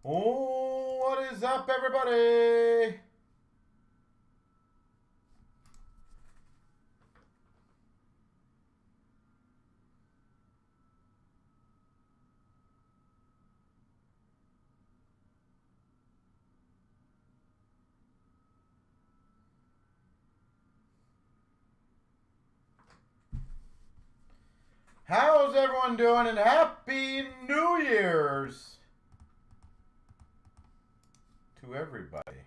Oh, what is up, everybody? How's everyone doing? And Happy New Year's to everybody.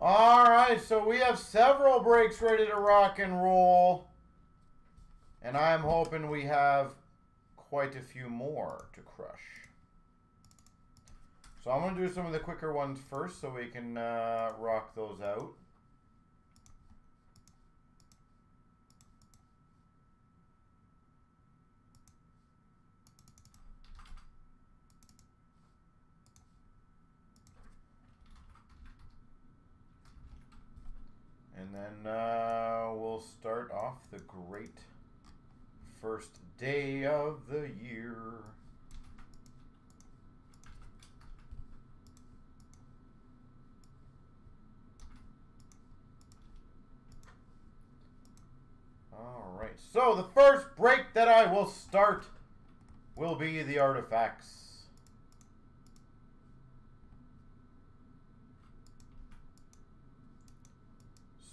All right, so we have several breaks ready to rock and roll. And I'm hoping we have quite a few more to crush. So I'm going to do some of the quicker ones first so we can rock those out. And then we'll start off the great first day of the year. All right, so the first break that I will start will be the artifacts.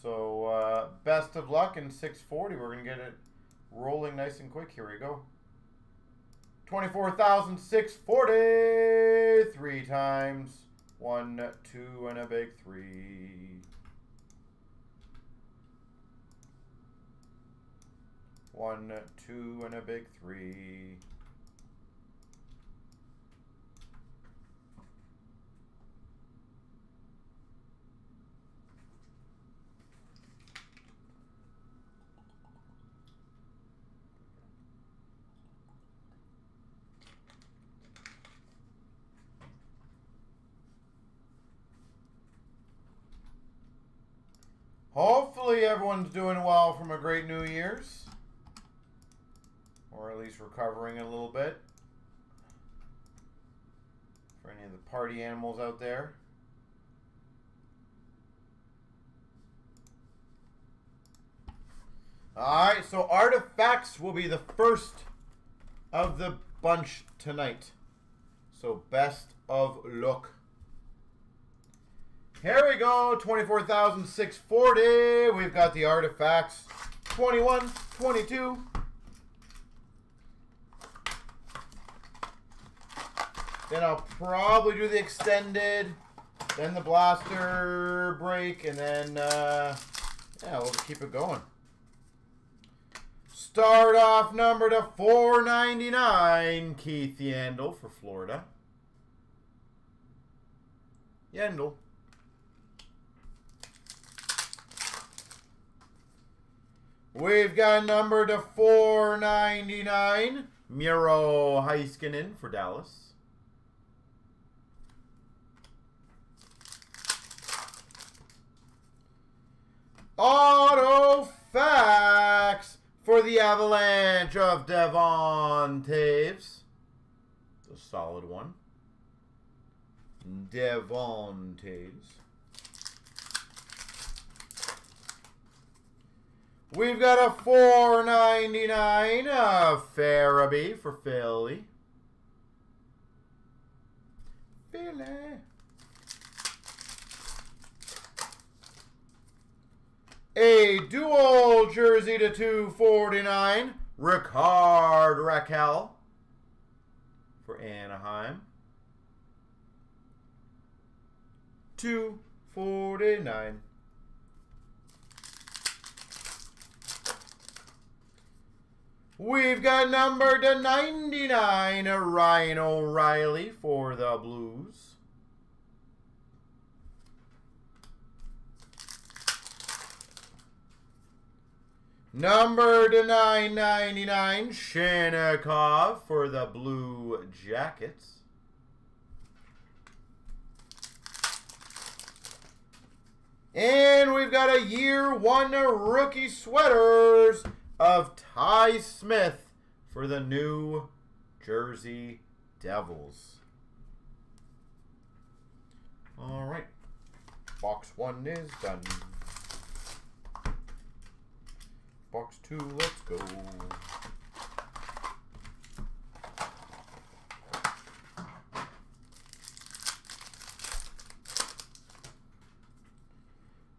So best of luck in 640. We're going to get it rolling nice and quick. Here we go. 24,640 3 times. 1, 2, and a big 3. 1, 2, and a big 3. Hopefully everyone's doing well from a great New Year's. Or at least recovering a little bit. For any of the party animals out there. Alright, so artifacts will be the first of the bunch tonight. So best of luck. Here we go, 24,640. We've got the artifacts. 21, 22. Then I'll probably do the extended, then the blaster break, and then, yeah, we'll keep it going. Start off number to 499, Keith Yandel for Florida. Yandel. We've got number to 499, Miro Heiskanen for Dallas. Auto Facts for the Avalanche of Devon Taves. A solid one. Devon Taves. We've got a 499 of Farabee for Philly. Philly. A dual jersey to 249, Ricard Raquel for Anaheim. 249. We've got number to 99, Ryan O'Reilly for the Blues. Number to 999, Cnc for the Blue Jackets. And we've got a year 1 rookie sweaters of Ty Smith for the New Jersey Devils. All right. Box 1 is done. Box 2, let's go.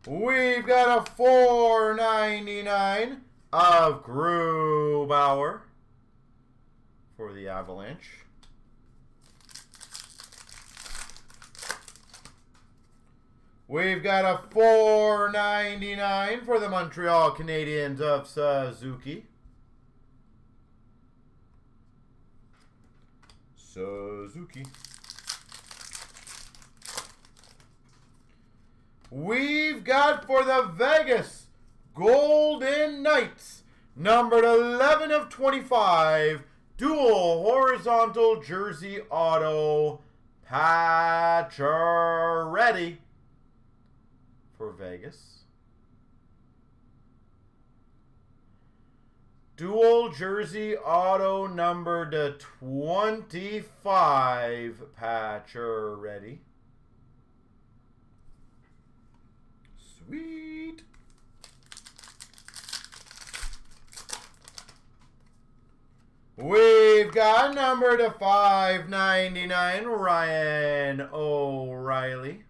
We've got a $4.99 of Grubauer for the Avalanche. We've got a $4.99 for the Montreal Canadiens of Suzuki. We've got for the Vegas Golden Knights, numbered 11 of 25, dual horizontal jersey auto, Pacioretty for Vegas. Dual jersey auto numbered to 25, Pacioretty. Sweet. We've got number to 599, Ryan O'Reilly.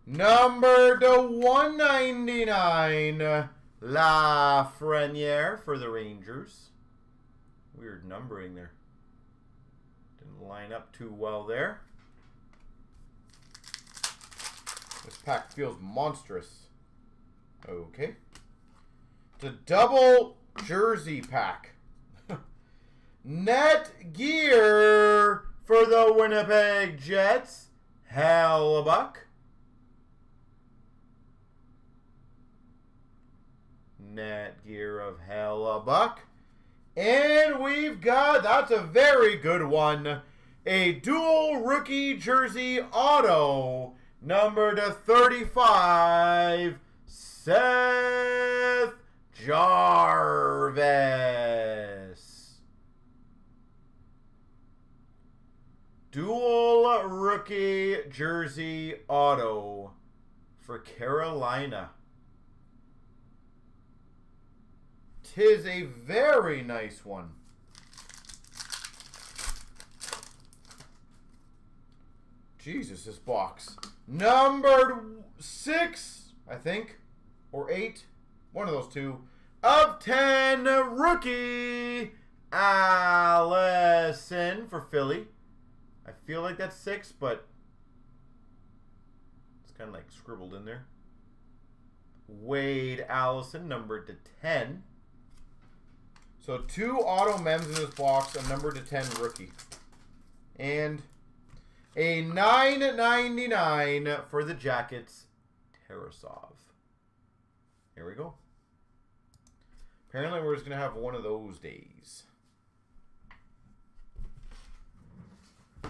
Number to 199, Lafreniere for the Rangers. Weird numbering there. Didn't line up too well there. This pack feels monstrous. Okay. It's a double jersey pack. Net gear for the Winnipeg Jets, Hellebuck. Net gear of Hellebuck. And we've got, that's a very good one, a dual rookie jersey auto, number to 35, Seth Jarvis. Dual rookie jersey auto for Carolina. 'Tis a very nice one. Jesus, this box. Numbered 6, I think, or 8, one of those two, of 10, rookie Allison for Philly. I feel like that's 6, but it's kind of like scribbled in there. Wade Allison, numbered to 10. So 2 auto mems in this box, a number to 10 rookie. And a $9.99 for the Jackets, Tarasov. Here we go. Apparently we're just going to have one of those days.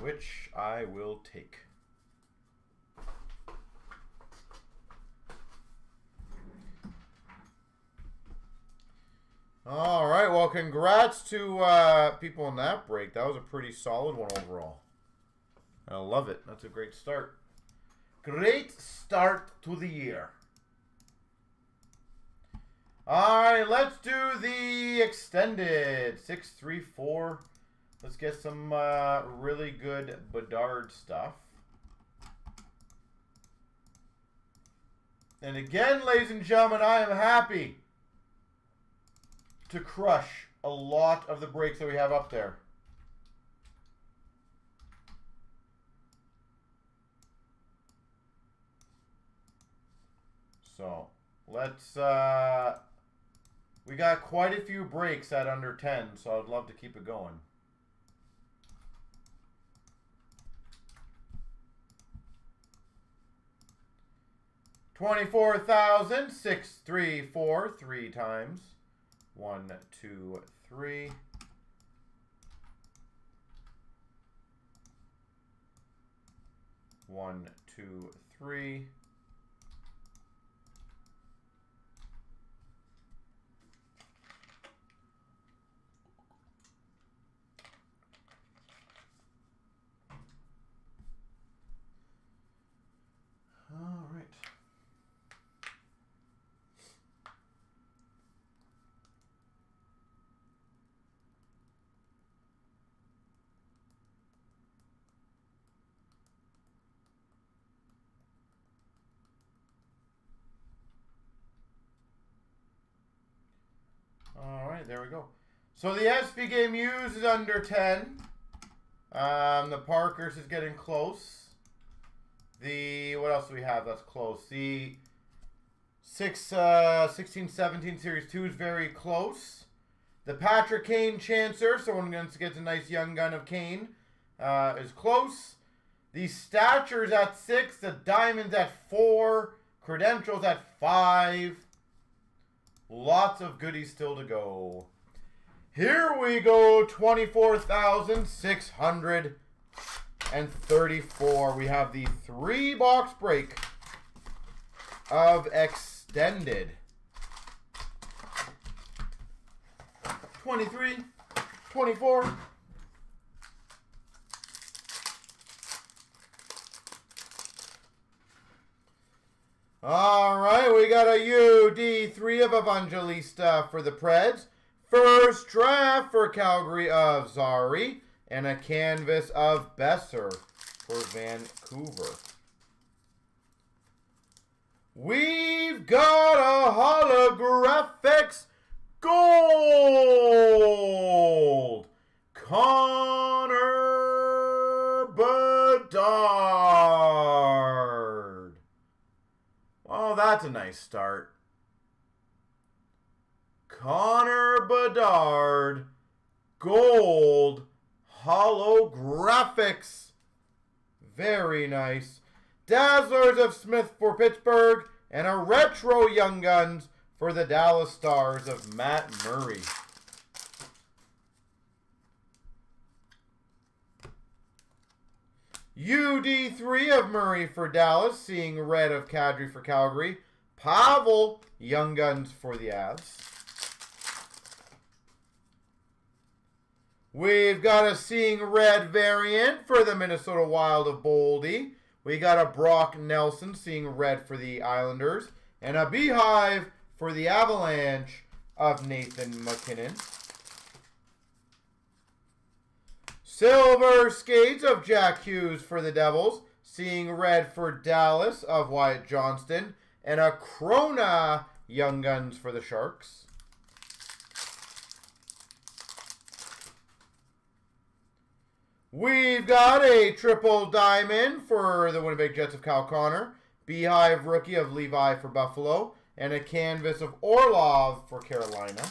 Which I will take. All right, well, congrats to people in that break. That was a pretty solid one overall. I love it. That's a great start. Great start to the year. All right, let's do the extended 634. Let's get some really good Bedard stuff. And again, ladies and gentlemen, I am happy to crush a lot of the breaks that we have up there. So let's we got quite a few breaks at under 10, so I'd love to keep it going. 24,634 3 times. 1, 2, 3. One, two, three. All right. All right, there we go. So the SP game used is under 10. The Parkers is getting close. The, what else do we have that's close? The 16-17 Series 2 is very close. The Patrick Kane Chancer, someone gets a nice young gun of Kane, is close. The Statures at 6, the Diamonds at 4, Credentials at 5. Lots of goodies still to go. Here we go, 24,634. We have the 3-box break of Extended. 23, 24. All right, we got a UD3 of Evangelista for the Preds. First draft for Calgary of Zari. And a canvas of Besser for Vancouver. We've got a holographics gold. Connor Bedard. Oh, that's a nice start. Connor Bedard, gold, holographics. Very nice. Dazzlers of Smith for Pittsburgh, and a retro Young Guns for the Dallas Stars of Matt Murray. UD3 of Murray for Dallas, seeing red of Kadri for Calgary. Pavel, Young Guns for the Avs. We've got a seeing red variant for the Minnesota Wild of Boldy. We got a Brock Nelson seeing red for the Islanders. And a Beehive for the Avalanche of Nathan McKinnon. Silver skates of Jack Hughes for the Devils. Seeing red for Dallas of Wyatt Johnston. And a Krona Young Guns for the Sharks. We've got a triple diamond for the Winnipeg Jets of Kyle Connor. Beehive rookie of Levi for Buffalo. And a canvas of Orlov for Carolina.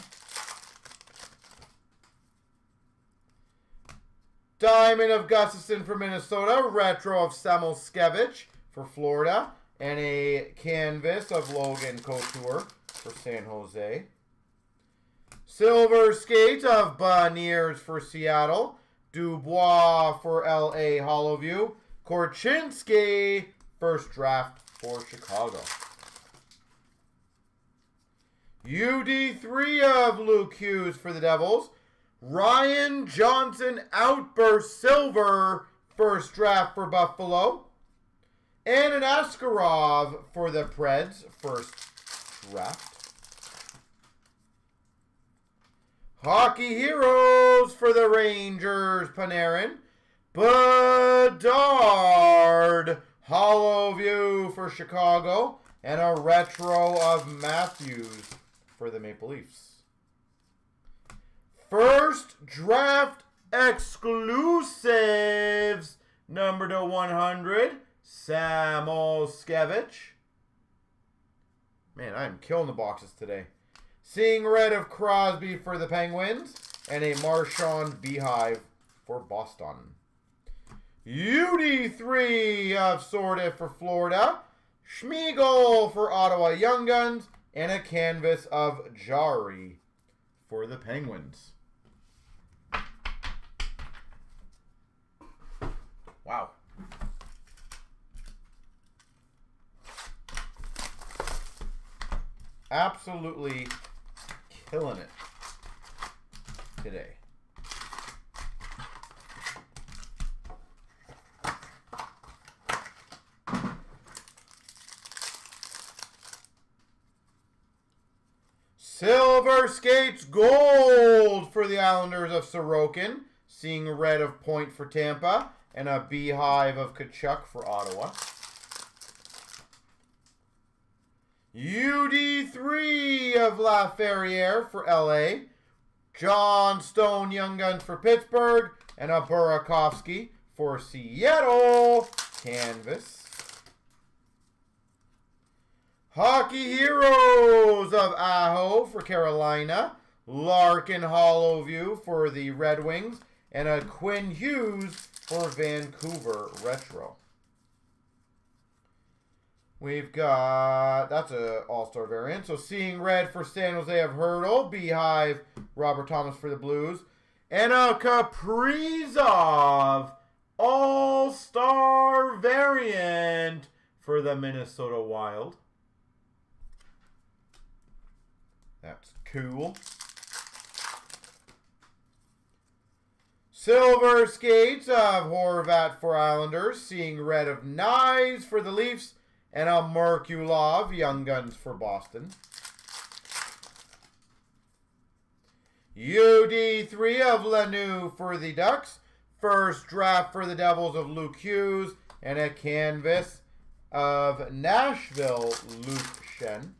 Diamond of Gustafson for Minnesota. Retro of Samoskevich for Florida. And a canvas of Logan Couture for San Jose. Silver skate of Beniers for Seattle. Dubois for LA Hollowview. Korchinski, first draft for Chicago. UD3 of Luke Hughes for the Devils. Ryan Johnson Outburst Silver, first draft for Buffalo. And an Askarov for the Preds, first draft. Hockey Heroes for the Rangers, Panarin. Bedard, Hollowview for Chicago. And a retro of Matthews for the Maple Leafs. First draft exclusives, number to 100, Samoskevich. Man, I'm killing the boxes today. Seeing red of Crosby for the Penguins. And a Marchand Beehive for Boston. UD3 of Sorta for Florida. Schmeigel for Ottawa Young Guns, and a canvas of Jari for the Penguins. Wow. Absolutely killing it today. Silver Skates Gold for the Islanders of Sorokin. Seeing red of Point for Tampa. And a Beehive of Kachuk for Ottawa. UD3 of Laferriere for LA. John Stone Young Guns for Pittsburgh. And a Burakovsky for Seattle. Canvas. Hockey Heroes of Aho for Carolina. Larkin Hollow View for the Red Wings. And a Quinn Hughes for Vancouver Retro. We've got, that's an all-star variant. So Seeing Red for San Jose of Hurdle. Beehive, Robert Thomas for the Blues. And a Kaprizov all-star variant for the Minnesota Wild. That's cool. Silver Skates of Horvat for Islanders. Seeing red of Knives for the Leafs. And a Merkulov Young Guns for Boston. UD3 of Lanoux for the Ducks. First draft for the Devils of Luke Hughes. And a canvas of Nashville Luke Shen.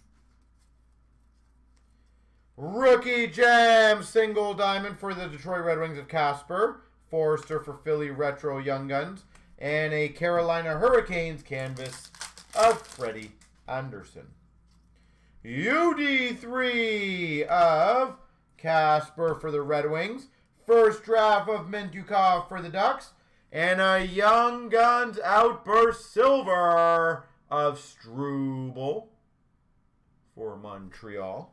Rookie Gem single diamond for the Detroit Red Wings of Casper. Forster for Philly Retro Young Guns. And a Carolina Hurricanes canvas of Freddie Anderson. UD3 of Casper for the Red Wings. First draft of Mintyukov for the Ducks. And a Young Guns Outburst Silver of Struble for Montreal.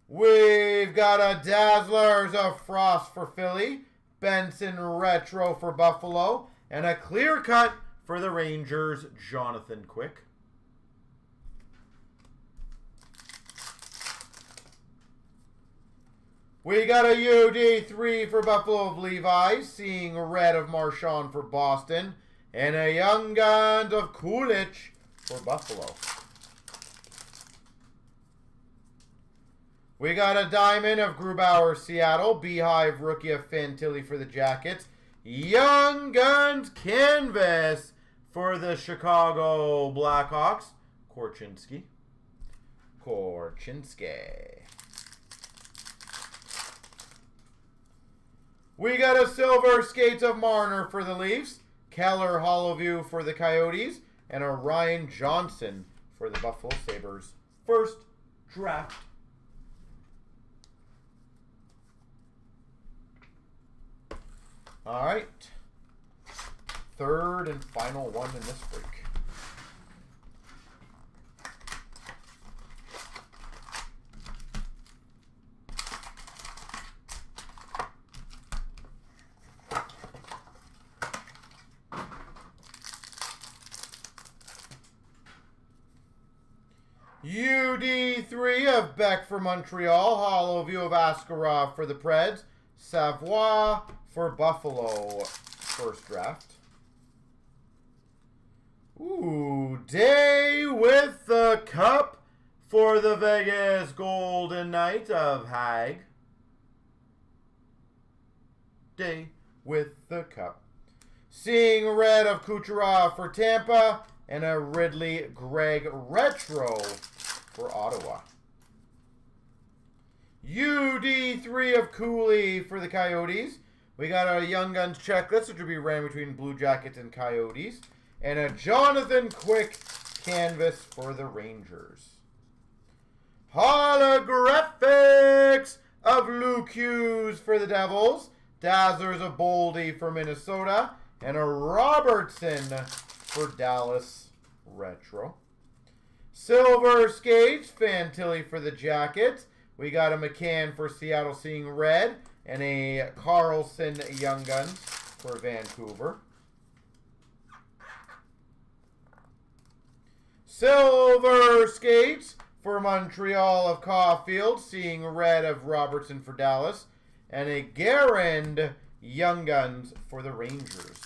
We've got a Dazzlers of Frost for Philly. Benson Retro for Buffalo. And a clear cut for the Rangers, Jonathan Quick. We got a UD3 for Buffalo of Levi. Seeing red of Marchand for Boston. And a Young Guns of Kulich for Buffalo. We got a diamond of Grubauer, Seattle. Beehive rookie of Fantilli for the Jackets. Young Guns canvas for the Chicago Blackhawks. Korchinski. We got a Silver Skates of Marner for the Leafs. Keller Hollow View for the Coyotes. And a Ryan Johnson for the Buffalo Sabres. First draft. All right, third and final one in this break. UD3 of Beck for Montreal. Hollow View of Askarov for the Preds. Savoie for Buffalo, first draft. Ooh, Day with the Cup for the Vegas Golden Knights of Hag. Day with the Cup. Seeing red of Kucherov for Tampa. And a Ridley Gregg Retro for Ottawa. UD3 of Cooley for the Coyotes. We got our Young Guns checklist, which will be ran between Blue Jackets and Coyotes. And a Jonathan Quick canvas for the Rangers. Holographics of Luke Hughes for the Devils. Dazzler's a Boldy for Minnesota. And a Robertson for Dallas Retro. Silver Skates, Fantilli for the Jackets. We got a McCann for Seattle seeing red. And a Carlson Young Guns for Vancouver. Silver Skates for Montreal of Caulfield, seeing red of Robertson for Dallas. And a Garand Young Guns for the Rangers.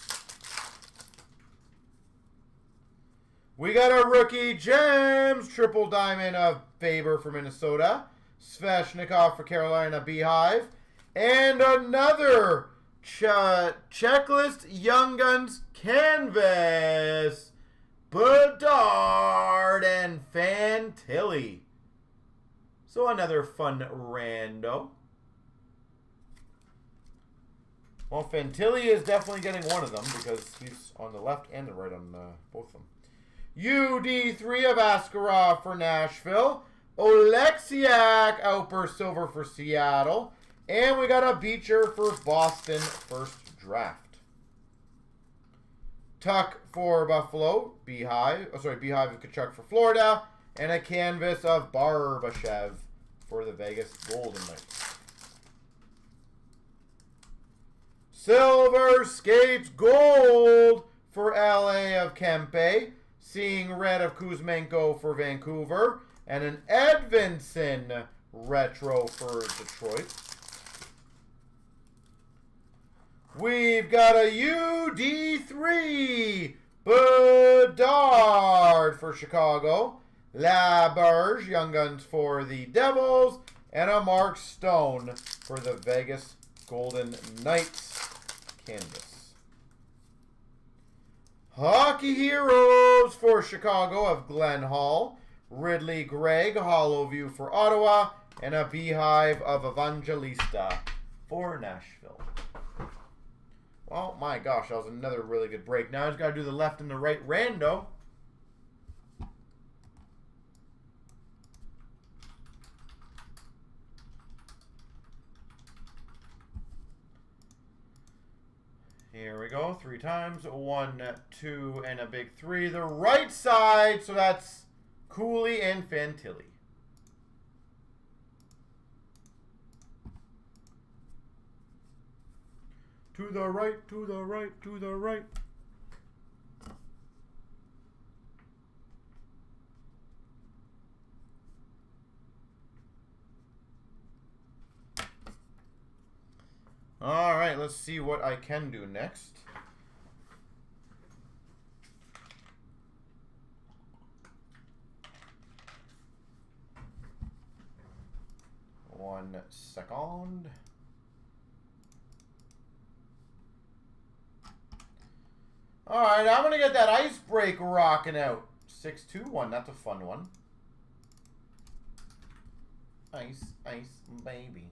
We got a Rookie Gems, triple diamond of Faber for Minnesota. Sveshnikov for Carolina Beehive. And another Checklist Young Guns canvas. Bedard and Fantilli. So another fun rando. Well, Fantilli is definitely getting one of them because he's on the left and the right on both of them. UD3 of Askarov for Nashville. Oleksiak Outburst Silver for Seattle. And we got a Beecher for Boston first draft. Tuck for Buffalo. Beehive of Kachuk for Florida. And a canvas of Barbashev for the Vegas Golden Knights. Silver Skates Gold for LA of Kempe. Seeing red of Kuzmenko for Vancouver. And an Edvinson retro for Detroit. We've got a UD3 Bedard for Chicago. LaBerge Young Guns for the Devils. And a Mark Stone for the Vegas Golden Knights canvas. Hockey Heroes for Chicago of Glenn Hall. Ridley Gregg, Hollow View for Ottawa. And a Beehive of Evangelista for Nashville. Well, my gosh, that was another really good break. Now I just got to do the left and the right rando. Here we go. 3 times. 1, 2, and a big 3. The right side, so that's Cooley and Fantilli. To the right, to the right, to the right. All right, let's see what I can do next. One second. All right, I'm going to get that ice break rocking out. 6-2-1, that's a fun one. Ice, ice, baby.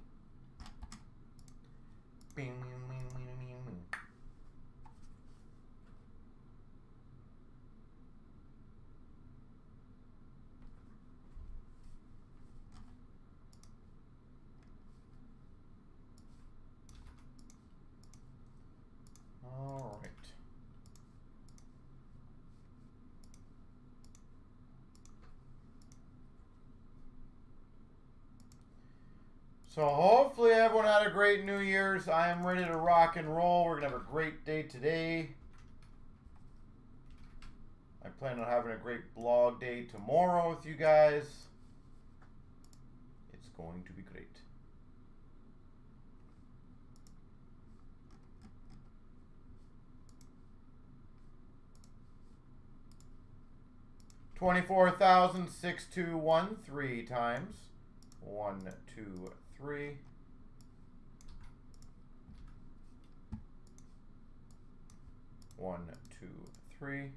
All right. So hopefully everyone had a great New Year's. I am ready to rock and roll. We're going to have a great day today. I plan on having a great blog day tomorrow with you guys. It's going to be great. $24,621 3 times. 1, 2, 3. 1, 2, 3.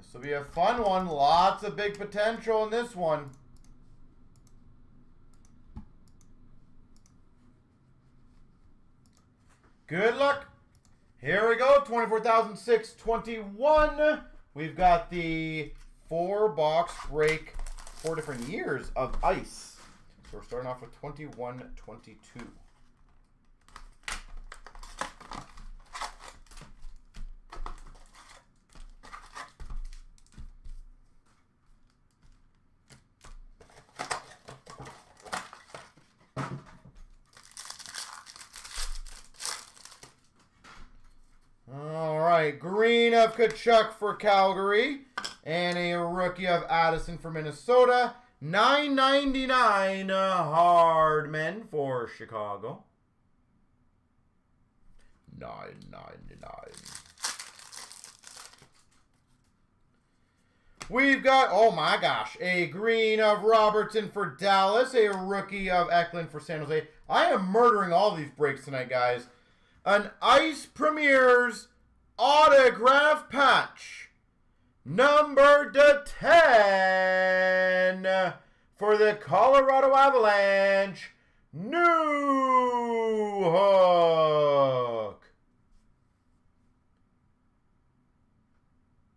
This will be a fun one. Lots of big potential in this one. Good luck. Here we go. 24,621. We've got the 4-box break, 4 different years of ice. So we're starting off with 21-22. Green of Kachuk for Calgary. And a rookie of Addison for Minnesota. $9.99 Hardman for Chicago. $9.99. We've got, oh my gosh, a green of Robertson for Dallas. A rookie of Eklund for San Jose. I am murdering all these breaks tonight, guys. An Ice Premiers autograph patch, number /10 for the Colorado Avalanche, Newhook.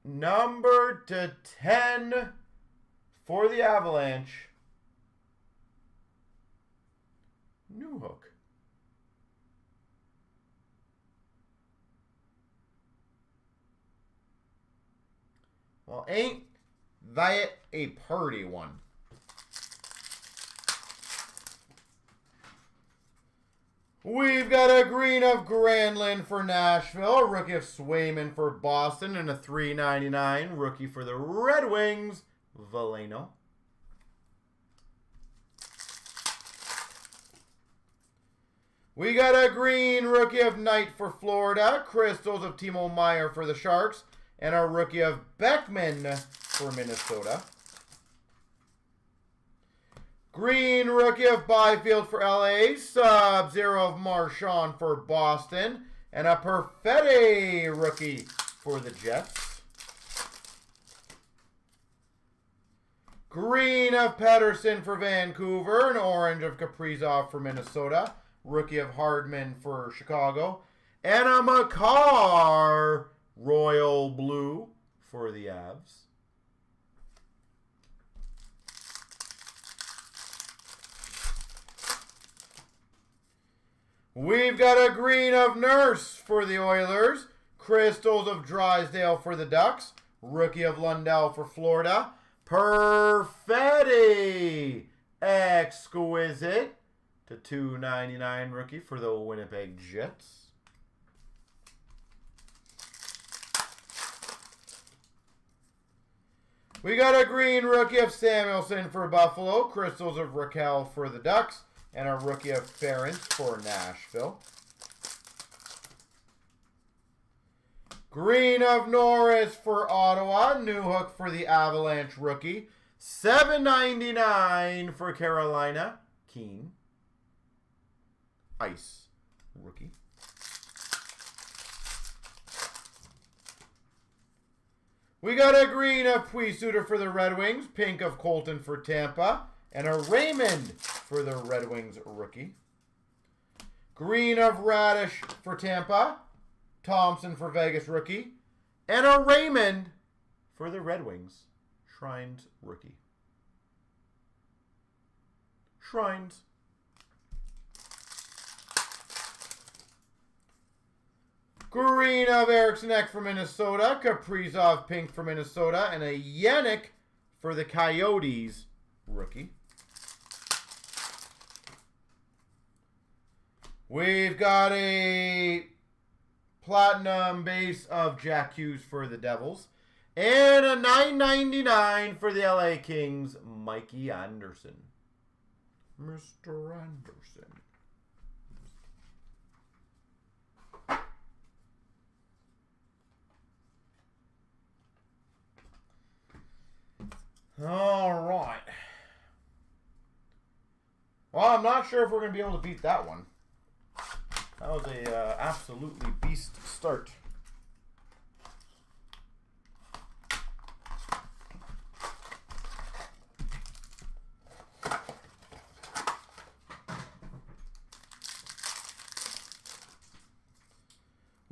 Number /10 for the Avalanche, Newhook. Well, ain't that a pretty one? We've got a green of Granlund for Nashville, a rookie of Swayman for Boston, and a $3.99 rookie for the Red Wings, Veleno. We got a green rookie of Knight for Florida, crystals of Timo Meier for the Sharks, and a rookie of Beckman for Minnesota. Green rookie of Byfield for LA. Sub-Zero of Marchand for Boston. And a Perfetti rookie for the Jets. Green of Pettersson for Vancouver. An orange of Kaprizov for Minnesota. Rookie of Hardman for Chicago. And a Makar Royal Blue for the Avs. We've got a green of Nurse for the Oilers. Crystals of Drysdale for the Ducks. Rookie of Lundell for Florida. Perfetti Exquisite to $2.99 rookie for the Winnipeg Jets. We got a green rookie of Samuelson for Buffalo. Crystals of Raquel for the Ducks. And a rookie of Ferentz for Nashville. Green of Norris for Ottawa. Newhook for the Avalanche rookie. $7.99 for Carolina. Keane. Ice rookie. We got a green of Puisuter for the Red Wings. Pink of Colton for Tampa. And a Raymond for the Red Wings rookie. Green of Radish for Tampa. Thompson for Vegas rookie. And a Raymond for the Red Wings. Shrines rookie. Shrines. Green of Eriksson Ek for Minnesota. Kaprizov pink for Minnesota. And a Yannick for the Coyotes rookie. We've got a platinum base of Jack Hughes for the Devils. And a $9.99 for the LA Kings, Mikey Anderson. Mr. Anderson. All right. Well, I'm not sure if we're going to be able to beat that one. That was a absolutely beast start.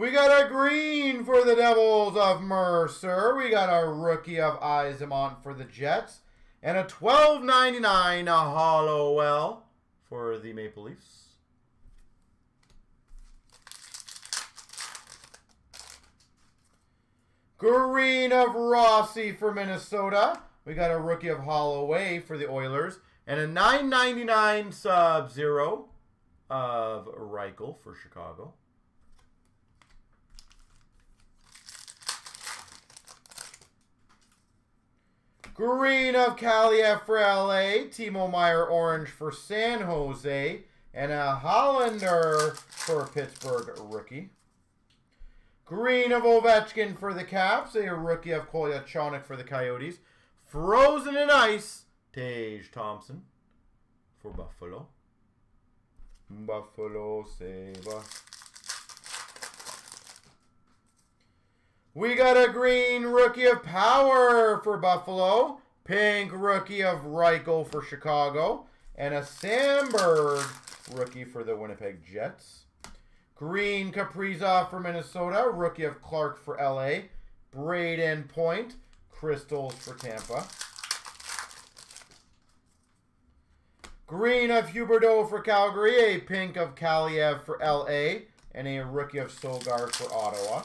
We got a green for the Devils of Mercer. We got a rookie of Yzerman for the Jets. And a $12.99 Hollowell for the Maple Leafs. Green of Rossi for Minnesota. We got a rookie of Holloway for the Oilers. And a $9.99 Sub-Zero of Reichel for Chicago. Green of Kaliev for LA. Timo Meier orange for San Jose. And a Hollander for Pittsburgh rookie. Green of Ovechkin for the Caps. A rookie of Kolyachonok for the Coyotes. Frozen in ice, Tage Thompson for Buffalo. Buffalo Sabre. We got a green rookie of Power for Buffalo. Pink rookie of Reichel for Chicago. And a Sandberg rookie for the Winnipeg Jets. Green Kaprizov for Minnesota. Rookie of Clark for LA. Braden Point. Crystals for Tampa. Green of Huberdeau for Calgary. A pink of Kaliev for LA. And a rookie of Sogar for Ottawa.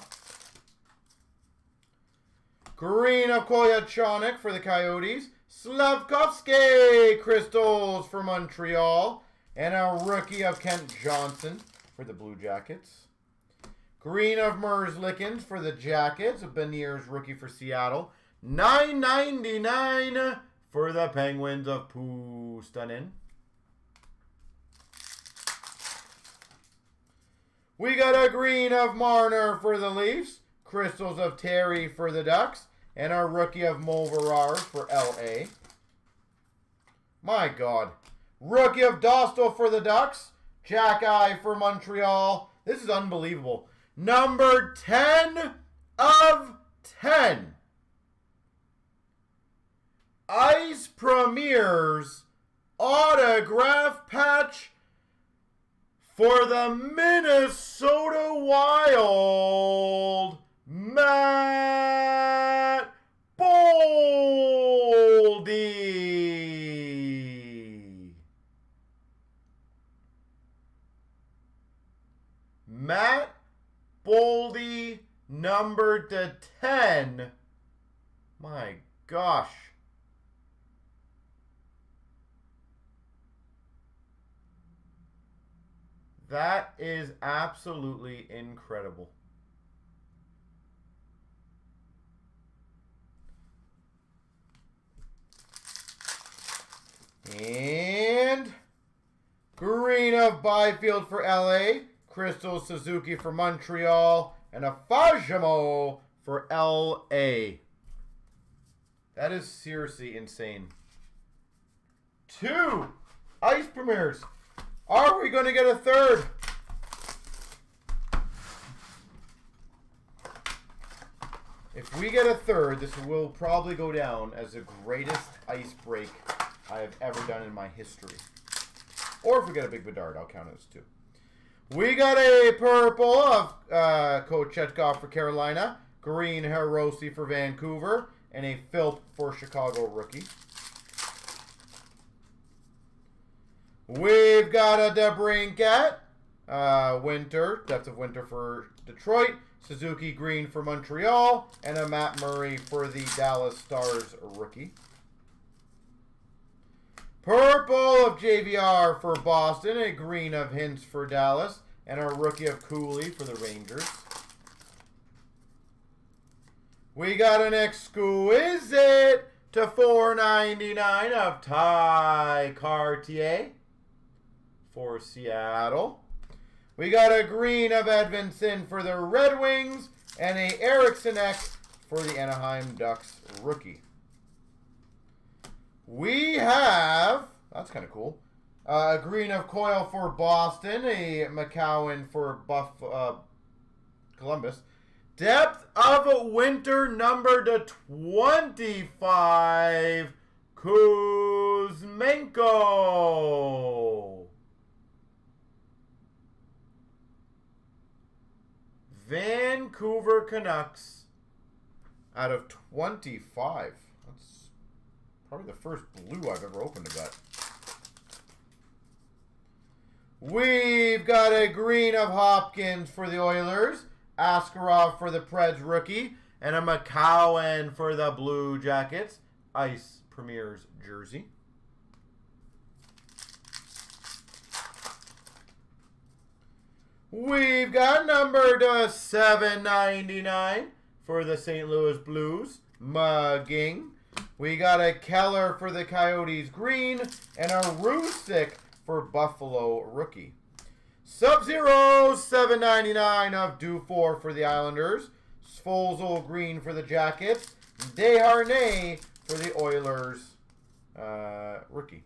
Green of Kolyachonok for the Coyotes. Slavkovsky Crystals for Montreal. And a rookie of Kent Johnson for the Blue Jackets. Green of Merzlikins for the Jackets. A Beniers rookie for Seattle. $9.99 for the Penguins of Pustanen. We got a green of Marner for the Leafs. Crystals of Terry for the Ducks. And our rookie of Moverar for LA. My God. Rookie of Dostal for the Ducks. Jack-Eye for Montreal. This is unbelievable. Number 10 of 10. Ice Premier's autograph patch for the Minnesota Wild, Matt Boldy. Matt Boldy, numbered to 10. My gosh. That is absolutely incredible. And green of Byfield for LA, Crystal Suzuki for Montreal, and a Fajimo for LA. That is seriously insane. 2 Ice Premiers. Are we going to get a third? If we get a third, this will probably go down as the greatest ice break I have ever done in my history. Or if we get a big Bedard, I'll count it as 2. We got a purple of Kochetkov for Carolina, green Hiroshi for Vancouver, and a Philp for Chicago rookie. We've got a DeBrincat, Winter, Depth of Winter for Detroit, Suzuki Green for Montreal, and a Matt Murray for the Dallas Stars rookie. Purple of JVR for Boston, a green of Hintz for Dallas, and a rookie of Cooley for the Rangers. We got an exquisite to $4.99 of Ty Cartier for Seattle. We got a green of Edvinsson for the Red Wings and a Eriksson Ek for the Anaheim Ducks rookie. We have, that's kind of cool, a green of Coyle for Boston, a McCowan for Columbus. Depth of Winter number to 25, Kuzmenko. Vancouver Canucks out of 25. That's probably the first blue I've ever opened of that. We've got a green of Hopkins for the Oilers, Askarov for the Preds rookie, and a McCowan for the Blue Jackets. Ice Premier's jersey. We've got numbered to 799 for the St. Louis Blues, Mugging. We got a Keller for the Coyotes green, and a Rusick for Buffalo rookie. Sub-Zero, 799 of Dufour for the Islanders. Svozil green for the Jackets. Desharnais for the Oilers rookie.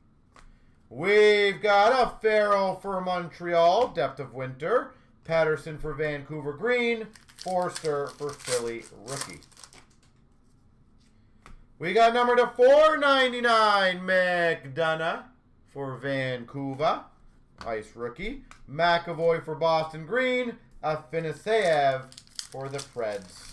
We've got a Farrell for Montreal, depth of winter. Patterson for Vancouver green. Forster for Philly rookie. We got number to 499 McDonough for Vancouver, ice rookie. McAvoy for Boston green. Afanaseyev for the Preds.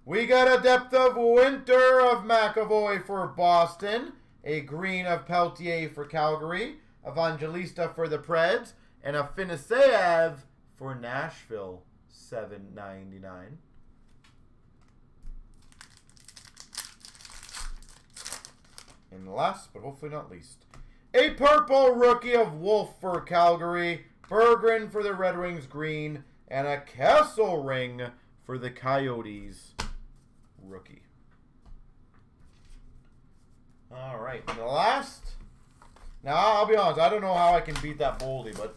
We got a depth of winter of McAvoy for Boston, a green of Peltier for Calgary, Evangelista for the Preds, and Afanaseyev for Nashville, $7.99. And last, but hopefully not least, a purple rookie of Wolf for Calgary, Berggren for the Red Wings green, and a Kessel ring for the Coyotes rookie. All right, and the last. Now, I'll be honest, I don't know how I can beat that Boldy, but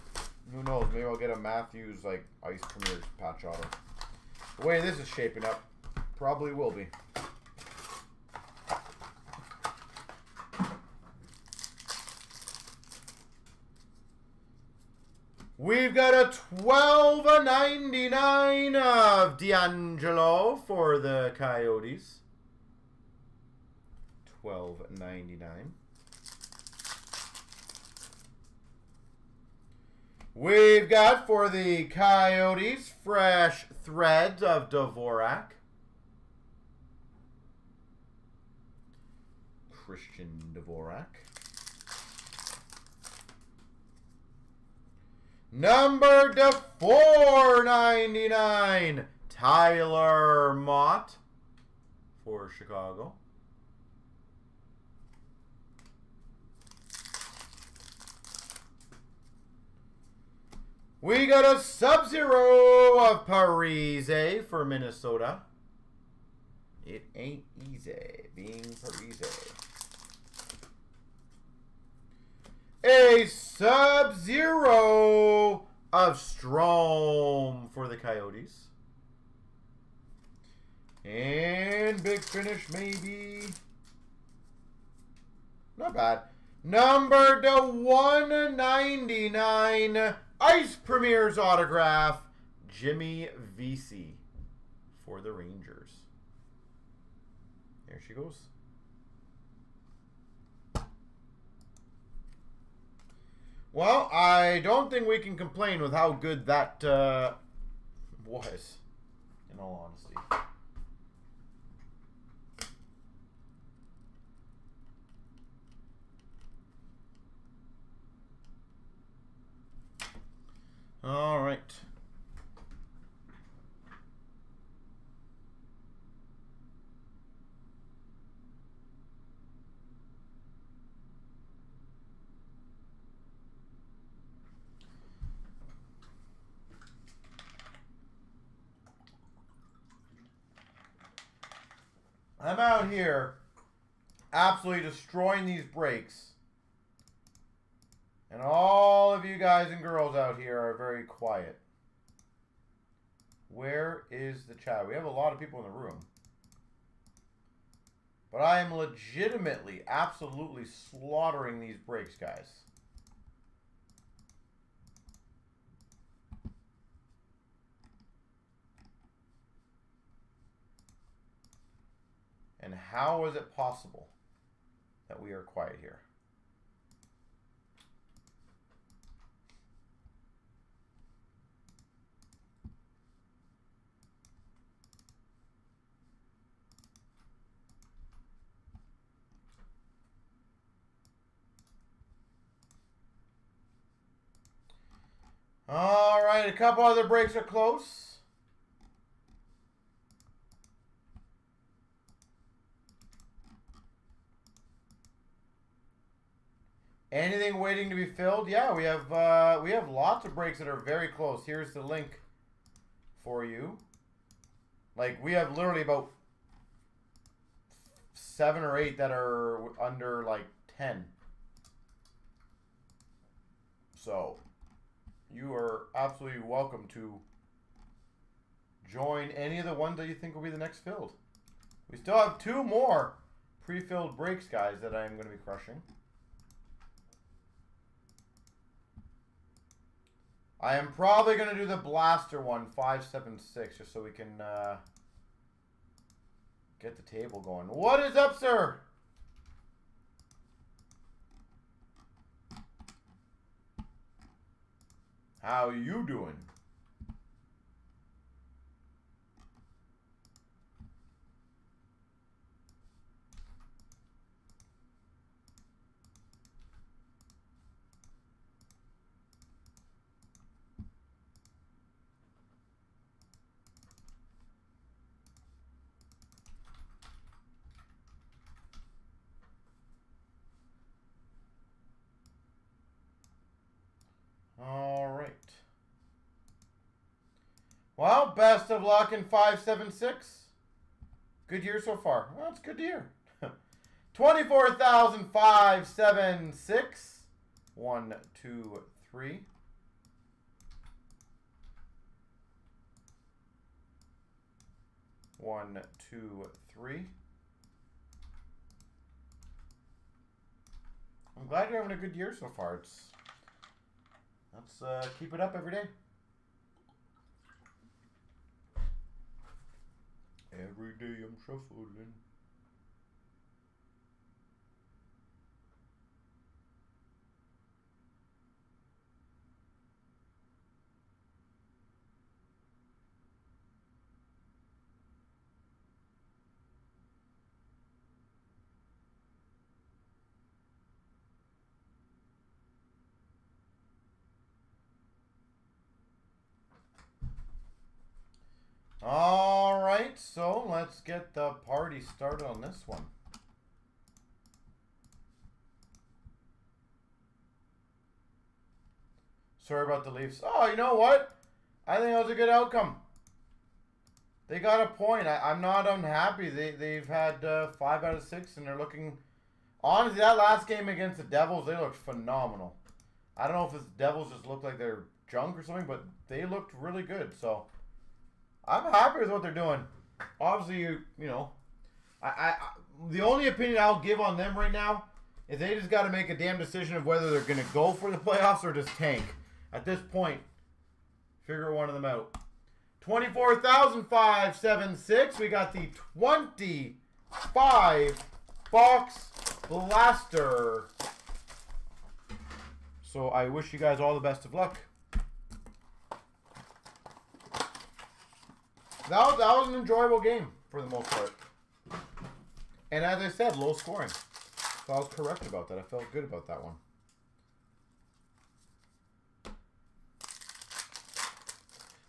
who knows? Maybe I'll get a Matthews, like, Ice Premier's patch auto. The way this is shaping up, probably will be. We've got a $12.99 of D'Angelo for the Coyotes. $12.99. We've got for the Coyotes fresh threads of Dvorak. Christian Dvorak. Number to 499, Tyler Mott for Chicago. We got a Sub-Zero of Parise for Minnesota. It ain't easy being Parise. A Sub-Zero of Strome for the Coyotes. And Big Finish maybe. Not bad. Number to 199, Ice Premier's autograph, Jimmy Vesey for the Rangers. There she goes. Well, I don't think we can complain with how good that was, in all honesty. All right. I'm out here absolutely destroying these breaks. And all of you guys and girls out here are very quiet. Where is the chat? We have a lot of people in the room. But I am legitimately, absolutely slaughtering these breaks, guys. And how is it possible that we are quiet here? All right, a couple other breaks are close. Anything waiting to be filled? Yeah, we have lots of breaks that are very close. Here's the link for you. Like, we have literally about 7 or 8 that are under like 10. So you are absolutely welcome to join any of the ones that you think will be the next filled. We still have 2 more pre-filled breaks, guys, that I'm going to be crushing. I am probably going to do the blaster one, 576, just so we can get the table going. What is up, sir? How you doing? All right. Well, best of luck in 576. Good year so far. Well, it's good to hear. 24,576. 1, 2, 3. One, two, three. I'm glad you're having a good year so far. Let's keep it up every day. Every day I'm shuffling. All right, so let's get the party started on this one. Sorry about the Leafs. Oh, you know what? I think that was a good outcome. They got a point. I'm not unhappy. They've had 5 out of 6, and they're looking... Honestly, that last game against the Devils, they looked phenomenal. I don't know if the Devils just looked like they're junk or something, but they looked really good, so... I'm happy with what they're doing. Obviously, you know, the only opinion I'll give on them right now is they just got to make a damn decision of whether they're going to go for the playoffs or just tank. At this point, figure one of them out. 24,576. We got the 25 box blaster. So I wish you guys all the best of luck. That was an enjoyable game for the most part. And as I said, low scoring. So I was correct about that. I felt good about that one.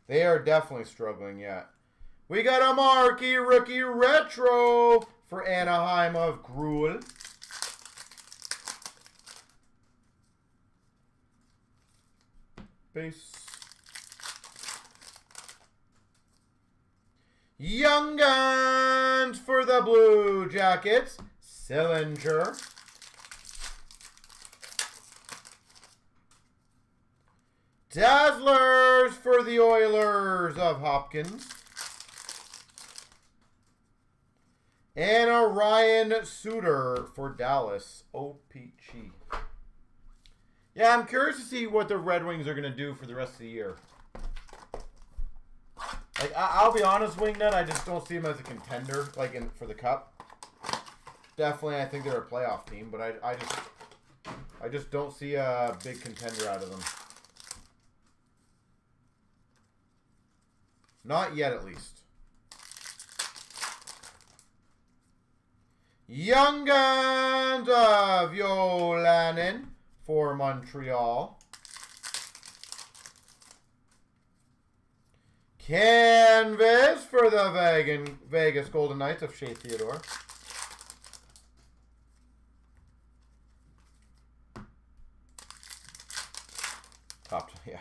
They are definitely struggling yet. We got a marquee rookie retro for Anaheim of Gruel. Base. Young Guns for the Blue Jackets, Sillinger. Dazzlers for the Oilers of Hopkins. And a Ryan Suter for Dallas, OPG. Yeah, I'm curious to see what the Red Wings are going to do for the rest of the year. Like, I'll be honest, Wingnut, I just don't see them as a contender, like, for the Cup. Definitely, I think they're a playoff team, but I just don't see a big contender out of them. Not yet, at least. Young Guns of Yolanin for Montreal. Canvas for the Vegas Golden Knights of Shea Theodore. Yeah.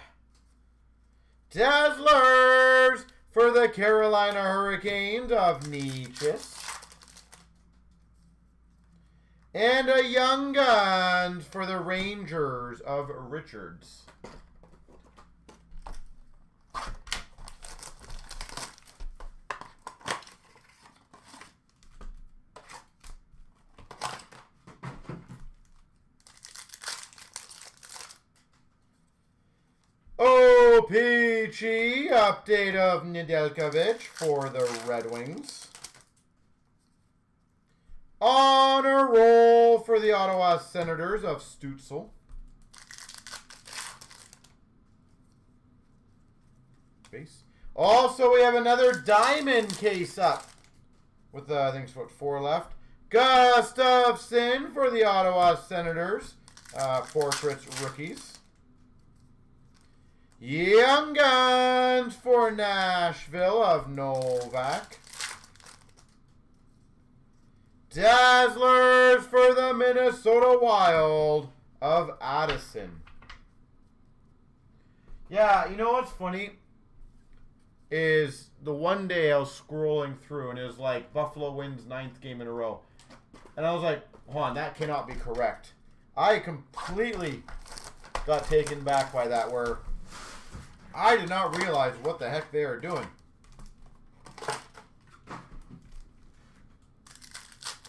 Dazzlers for the Carolina Hurricanes of Nietzsche. And a Young Guns for the Rangers of Richards. Peachy update of Nedeljkovic for the Red Wings. On a roll for the Ottawa Senators of Stützle. Base. Also, we have another diamond case up with, I think it's what, 4 left. Gustafsson for the Ottawa Senators. Portraits rookies. Young Guns for Nashville of Novak. Dazzlers for the Minnesota Wild of Addison. Yeah, you know what's funny? Is the one day I was scrolling through and it was like Buffalo wins 9th game in a row. And I was like, hold on, that cannot be correct. I completely got taken back by that where I did not realize what the heck they are doing.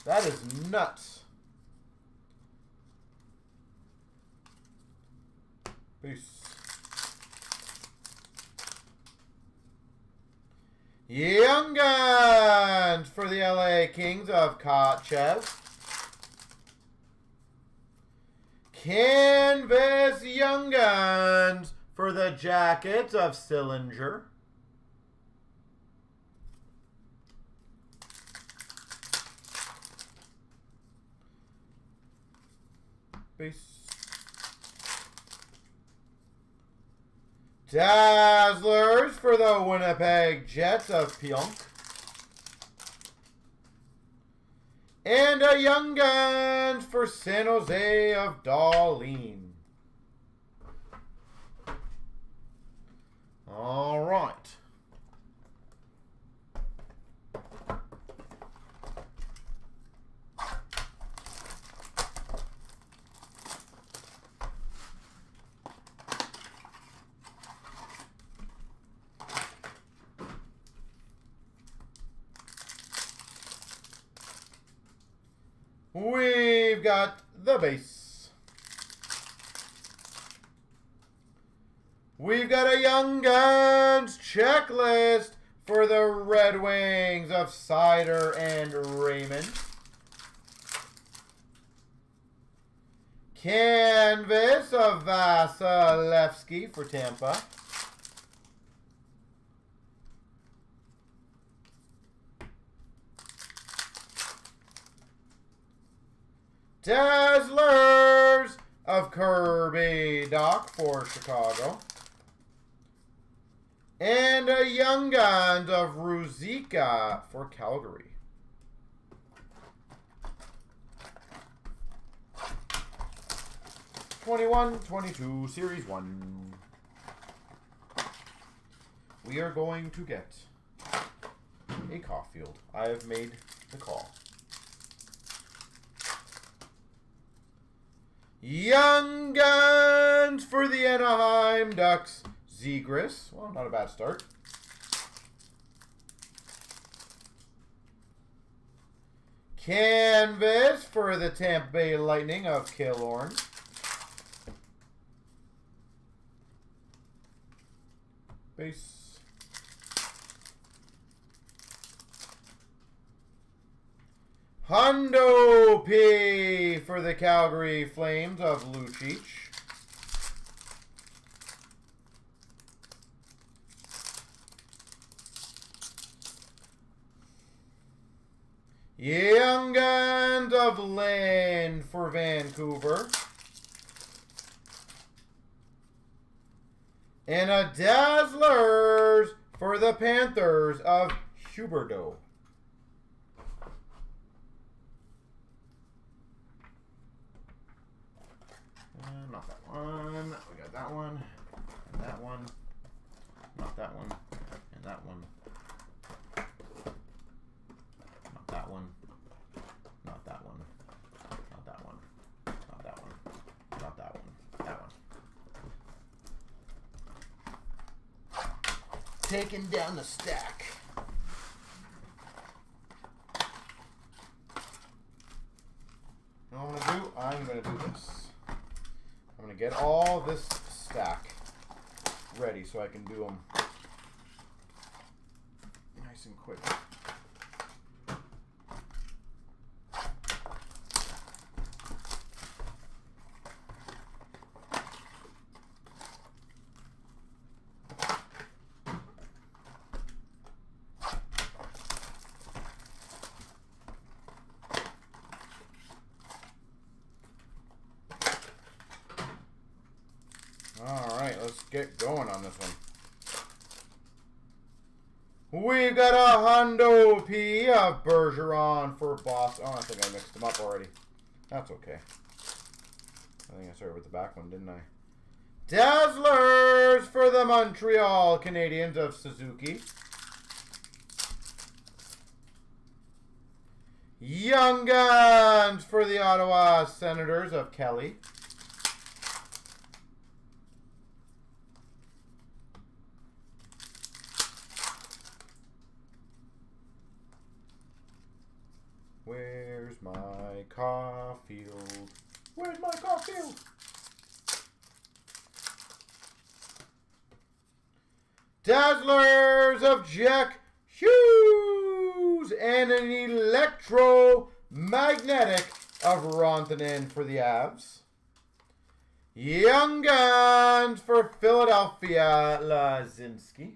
That is nuts. Peace. Young Guns for the LA Kings of Kotchev. Canvas Young Guns for the Jackets of Sillinger. Base. Dazzlers for the Winnipeg Jets of Pionk. And a Young Guns for San Jose of Darlene. All right. We've got the base. We've got a Young Guns checklist for the Red Wings of Sider and Raymond. Canvas of Vasilevsky for Tampa. Dazzlers of Kirby Doc for Chicago. And a Young Guns of Ruzicka for Calgary. '21-22 Series 1. We are going to get a Caulfield. I have made the call. Young Guns for the Anaheim Ducks. Zegras. Well, not a bad start. Canvas for the Tampa Bay Lightning of Killorn. Base. Hundo P for the Calgary Flames of Lucic. Young Guns of Lynn for Vancouver. And a Dazzlers for the Panthers of Huberdeau. Not that one. We got that one. And that one. Not that one. And that one. Not that one. Not that one. Not that one. Not that one. Not that one. That one. Taking down the stack. You know what I'm going to do? I'm going to do this. I'm going to get all this stack ready so I can do them nice and quick. Alright, let's get going on this one. We've got a Hundo P of Bergeron for Boston. Oh, I think I mixed them up already. That's okay. I think I started with the back one, didn't I? Dazzlers for the Montreal Canadiens of Suzuki. Young Guns for the Ottawa Senators of Kelly. Where's my Caulfield? Where's my Caulfield? Dazzlers of Jack Hughes and an electromagnetic of Rantanen for the Avs. Young Guns for Philadelphia, Lazinski.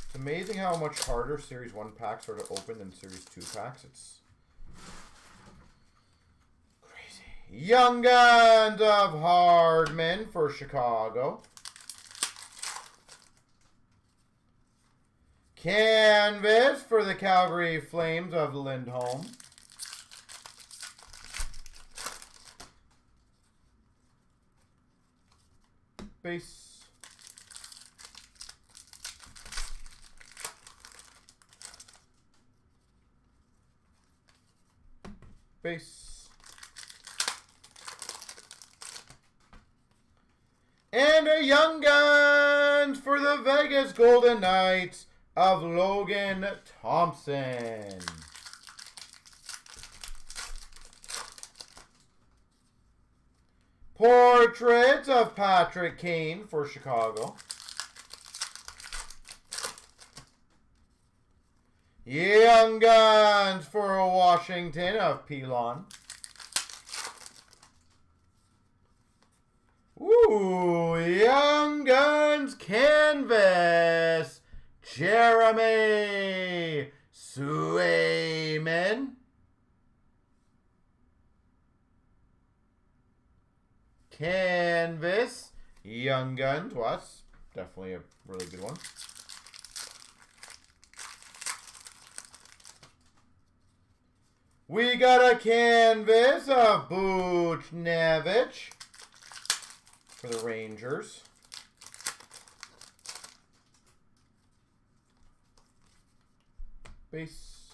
It's amazing how much harder Series 1 packs are to open than Series 2 packs. It's crazy. Young Guns of Hardman for Chicago. Canvas for the Calgary Flames of Lindholm. Base. Base. And a Young Guns for the Vegas Golden Knights of Logan Thompson. Portraits of Patrick Kane for Chicago. Young Guns for Washington of Pilon. Ooh, Young Guns Canvas. Jeremy Swayman. Canvas. Young Guns. Well, that's definitely a really good one. We got a canvas of Buchnevich for the Rangers. Base.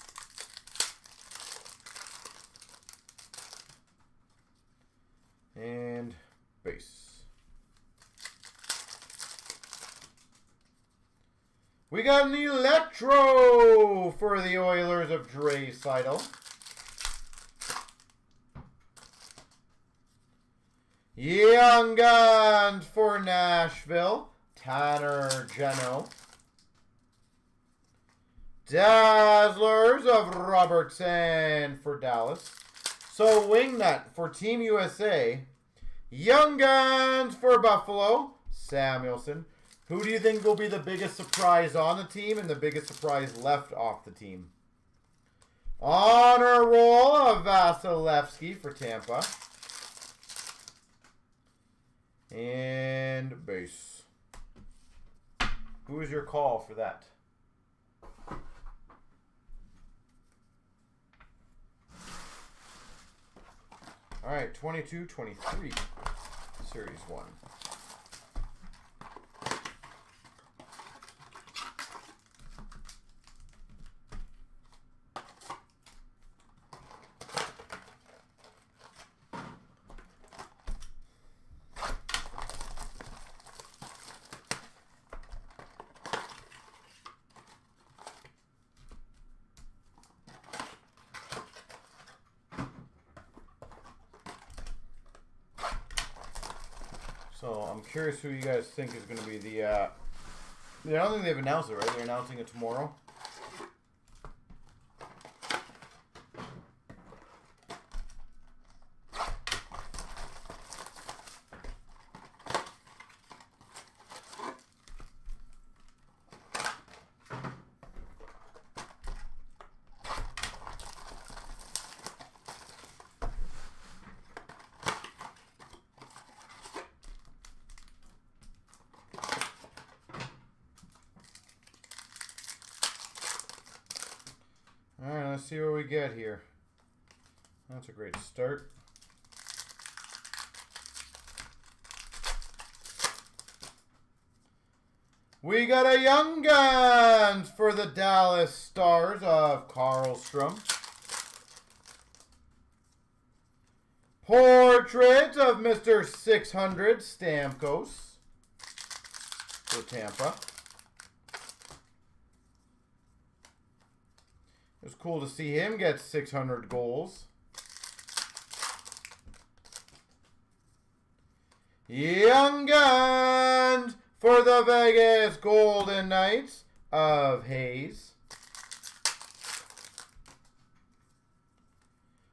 And base. We got an Electro for the Oilers of Draisaitl. Young Guns for Nashville, Tanner Geno. Dazzlers of Robertson for Dallas. So Wingnut for Team USA. Young Guns for Buffalo, Samuelson. Who do you think will be the biggest surprise on the team and the biggest surprise left off the team? Honor Roll of Vasilevsky for Tampa. And base. Who is your call for that? All right, 22-23, Series 1. So I'm curious who you guys think is going to be the. I don't think they've announced it, right? They're announcing it tomorrow. All right, let's see what we get here. That's a great start. We got a Young Guns for the Dallas Stars of Karlstrom. Portrait of Mr. 600 Stamkos for Tampa. It was cool to see him get 600 goals. Young Guns for the Vegas Golden Knights of Hayes.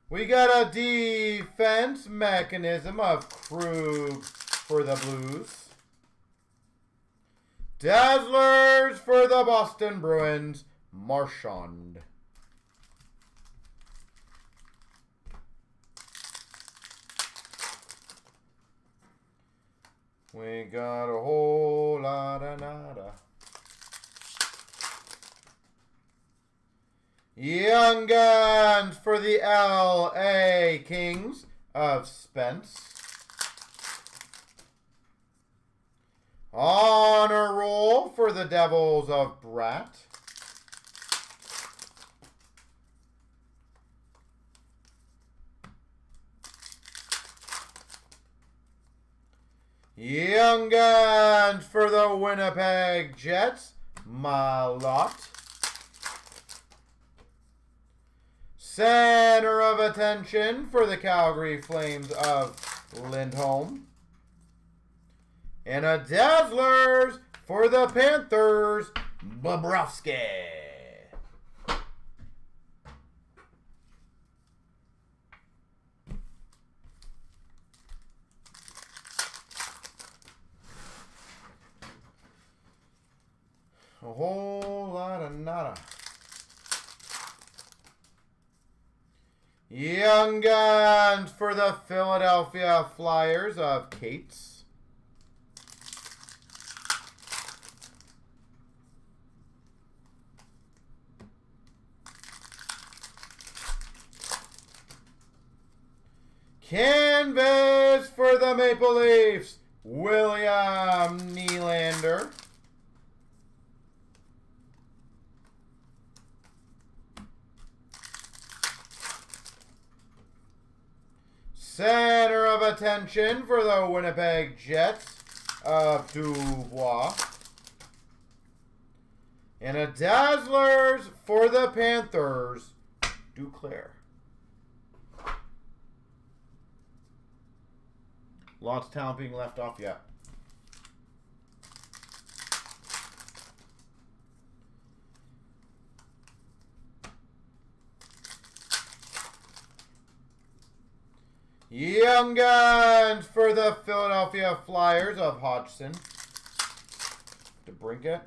We got a defense mechanism of Krug for the Blues. Dazzlers for the Boston Bruins, Marchand. We got a whole lot of nada. Young Guns for the LA Kings of Spence. Honor Roll for the Devils of Bratt. Young Guns for the Winnipeg Jets, Malott. Center of Attention for the Calgary Flames of Lindholm. And a Dazzlers for the Panthers, Bobrovsky. A whole lot of nada. Young Guns for the Philadelphia Flyers of Cates. Canvas for the Maple Leafs, William Nylander. Center of Attention for the Winnipeg Jets of Dubois. And a Dazzlers for the Panthers, Duclair. Lots of talent being left off yet. Young Guns for the Philadelphia Flyers of Hodgson. DeBrincat.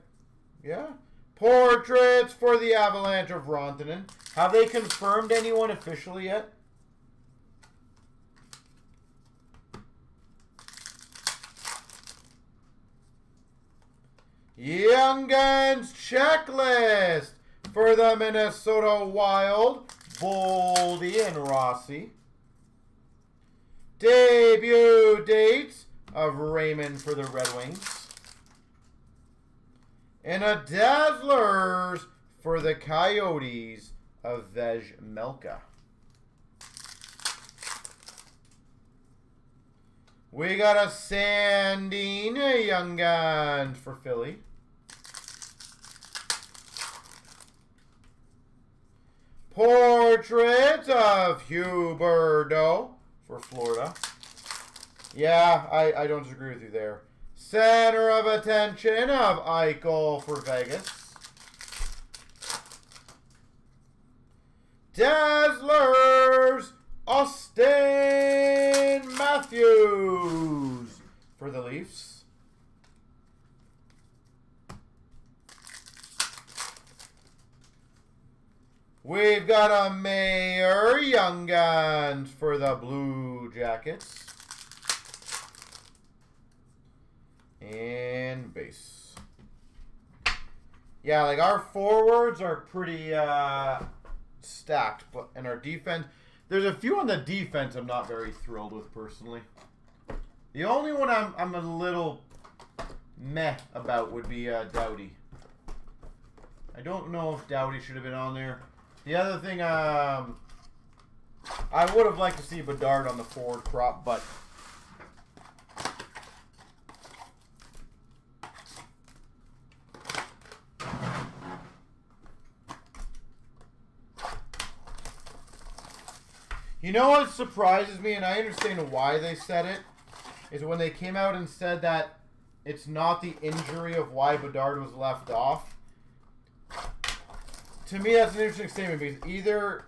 Yeah. Portraits for the Avalanche of Rantanen. Have they confirmed anyone officially yet? Young Guns checklist for the Minnesota Wild, Boldy and Rossi. Debut dates of Raymond for the Red Wings. And a Dazzlers for the Coyotes of Vejmelka. We got a Sandine Young Guns for Philly. Portrait of Huberdeau for Florida. Yeah, I don't disagree with you there. Center of attention of Eichel for Vegas. Dazzlers, Austin Matthews for the Leafs. We've got a Mayer Young Guns for the Blue Jackets. And base. Yeah, like our forwards are pretty stacked, but in our defense, there's a few on the defense I'm not very thrilled with personally. The only one I'm a little meh about would be Doughty. I don't know if Doughty should have been on there. The other thing, I would have liked to see Bedard on the forward crop, but you know what surprises me, and I understand why they said it, is when they came out and said that it's not the injury of why Bedard was left off. To me, that's an interesting statement, because either,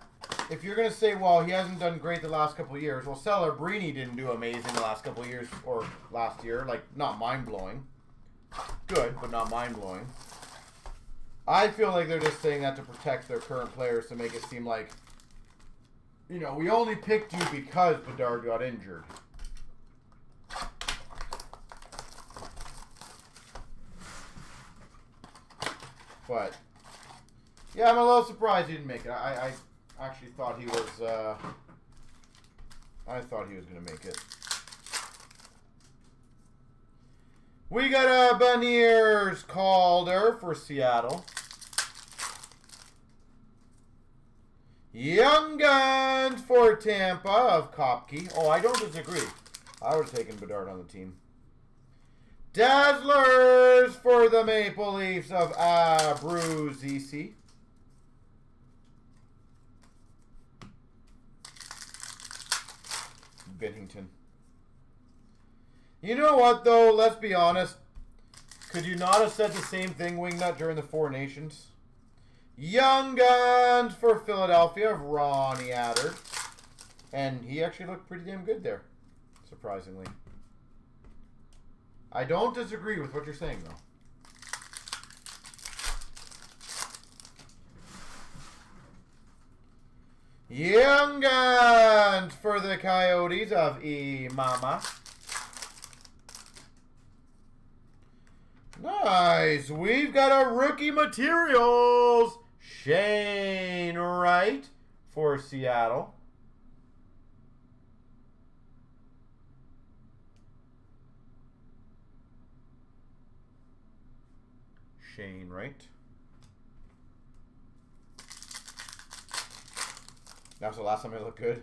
if you're going to say, well, he hasn't done great the last couple of years, well, Celebrini didn't do amazing the last couple of years, or last year, like, not mind-blowing. Good, but not mind-blowing. I feel like they're just saying that to protect their current players, to make it seem like, you know, we only picked you because Bedard got injured. But yeah, I'm a little surprised he didn't make it. I actually thought he was. I thought he was going to make it. We got a Beniers Calder for Seattle. Young Guns for Tampa of Kopke. Oh, I don't disagree. I would have taken Bedard on the team. Dazzlers for the Maple Leafs of Abruzzese. Bennington. You know what, though? Let's be honest. Could you not have said the same thing, Wingnut, during the Four Nations? Young Guns for Philadelphia of Ronnie Attard. And he actually looked pretty damn good there, surprisingly. I don't disagree with what you're saying, though. Young Guns for the Coyotes of Imama. Nice. We've got a Rookie Materials Shane Wright for Seattle. Shane Wright. That was the last time I looked good.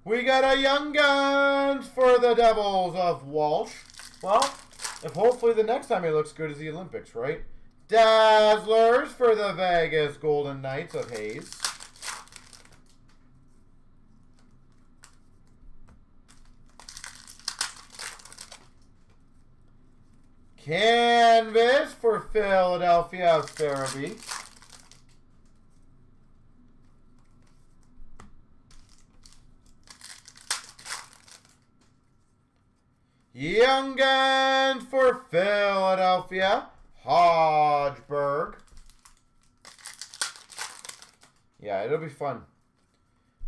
We got a Young Guns for the Devils of Walsh. Well, if hopefully the next time he looks good is the Olympics, right? Dazzlers for the Vegas Golden Knights of Hayes. Canvas for Philadelphia of Farabee. Young Guns for Philadelphia, Hodgeberg. Yeah, it'll be fun.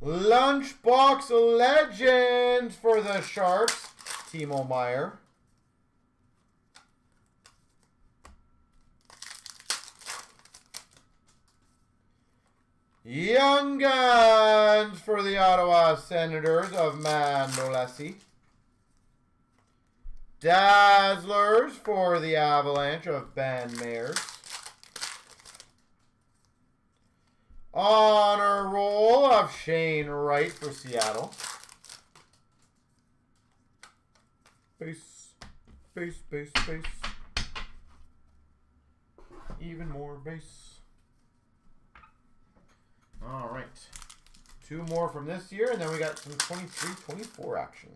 Lunchbox Legends for the Sharks, Timo Meier. Young Guns for the Ottawa Senators of Mandolesi. Dazzlers for the Avalanche of Ben Mayers. Honor Roll of Shane Wright for Seattle. Base, base, base, base. Even more base. All right. 2 more from this year, and then we got some 23-24 action.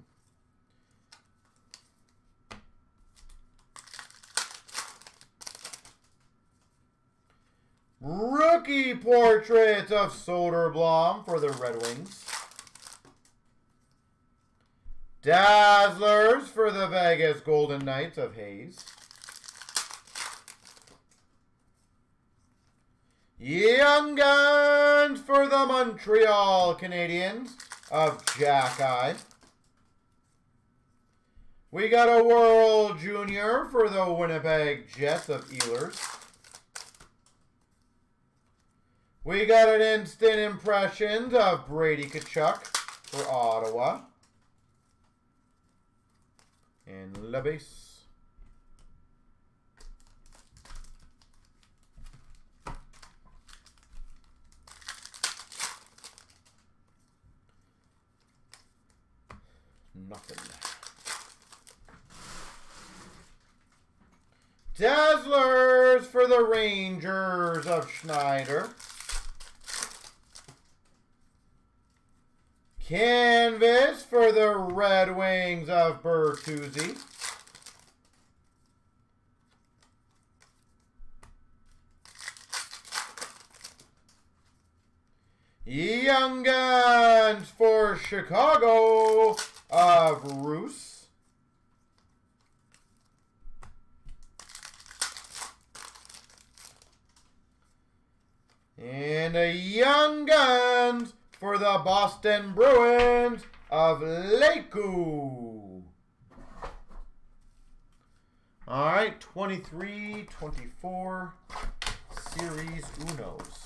Rookie portrait of Soderblom for the Red Wings. Dazzlers for the Vegas Golden Knights of Hayes. Young Guns for the Montreal Canadiens of Jack Eye. We got a World Junior for the Winnipeg Jets of Ehlers. We got an Instant Impressions of Brady Tkachuk for Ottawa. And La Base. Nothing. Dazzlers for the Rangers of Schneider. Canvas for the Red Wings of Bertuzzi. Young Guns for Chicago of Roos. And a Young Guns for the Boston Bruins of Leiku. All right, 23-24 Series Unos.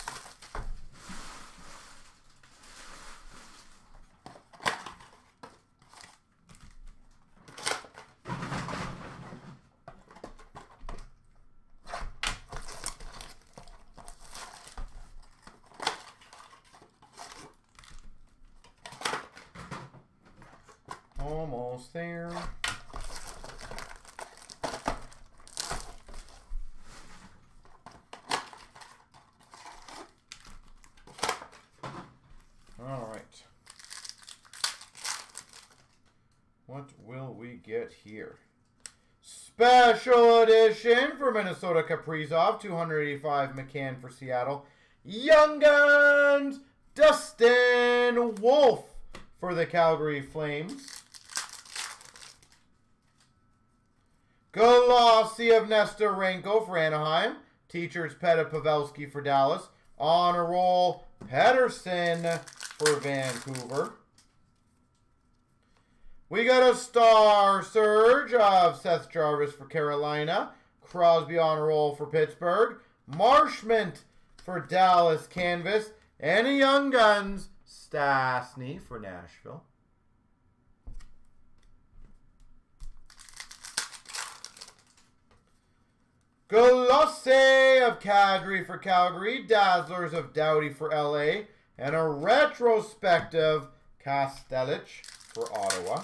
Almost there. All right. What will we get here? Special edition for Minnesota Kaprizov, 285 McCann for Seattle. Young Guns, Dustin Wolf for the Calgary Flames. Glossy of Nesterenko for Anaheim. Teacher's Pet of Pavelski for Dallas. Honor Roll Pedersen for Vancouver. We got a Star Surge of Seth Jarvis for Carolina. Crosby Honor Roll for Pittsburgh. Marshment for Dallas Canvas. And a Young Guns Stastny for Nashville. Glossy of Kadri for Calgary. Dazzlers of Doughty for LA. And a retrospective Kastelich for Ottawa.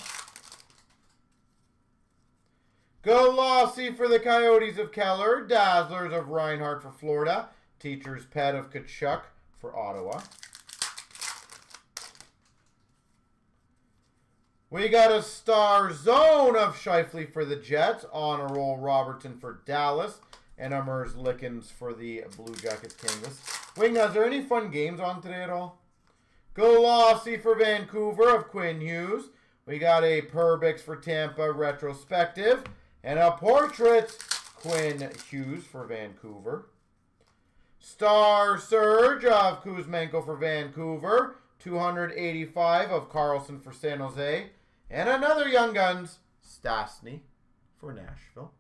Glossy for the Coyotes of Keller. Dazzlers of Reinhardt for Florida. Teacher's Pet of Tkachuk for Ottawa. We got a Star Zone of Scheifele for the Jets. Honor Roll Robertson for Dallas. And a Merzlikins for the Blue Jackets canvas. Wingnuts, are there any fun games on today at all? Glossy for Vancouver of Quinn Hughes. We got a Perbix for Tampa retrospective. And a Portrait Quinn Hughes for Vancouver. Star Surge of Kuzmenko for Vancouver. 285 of Carlson for San Jose. And another Young Guns, Stastny for Nashville.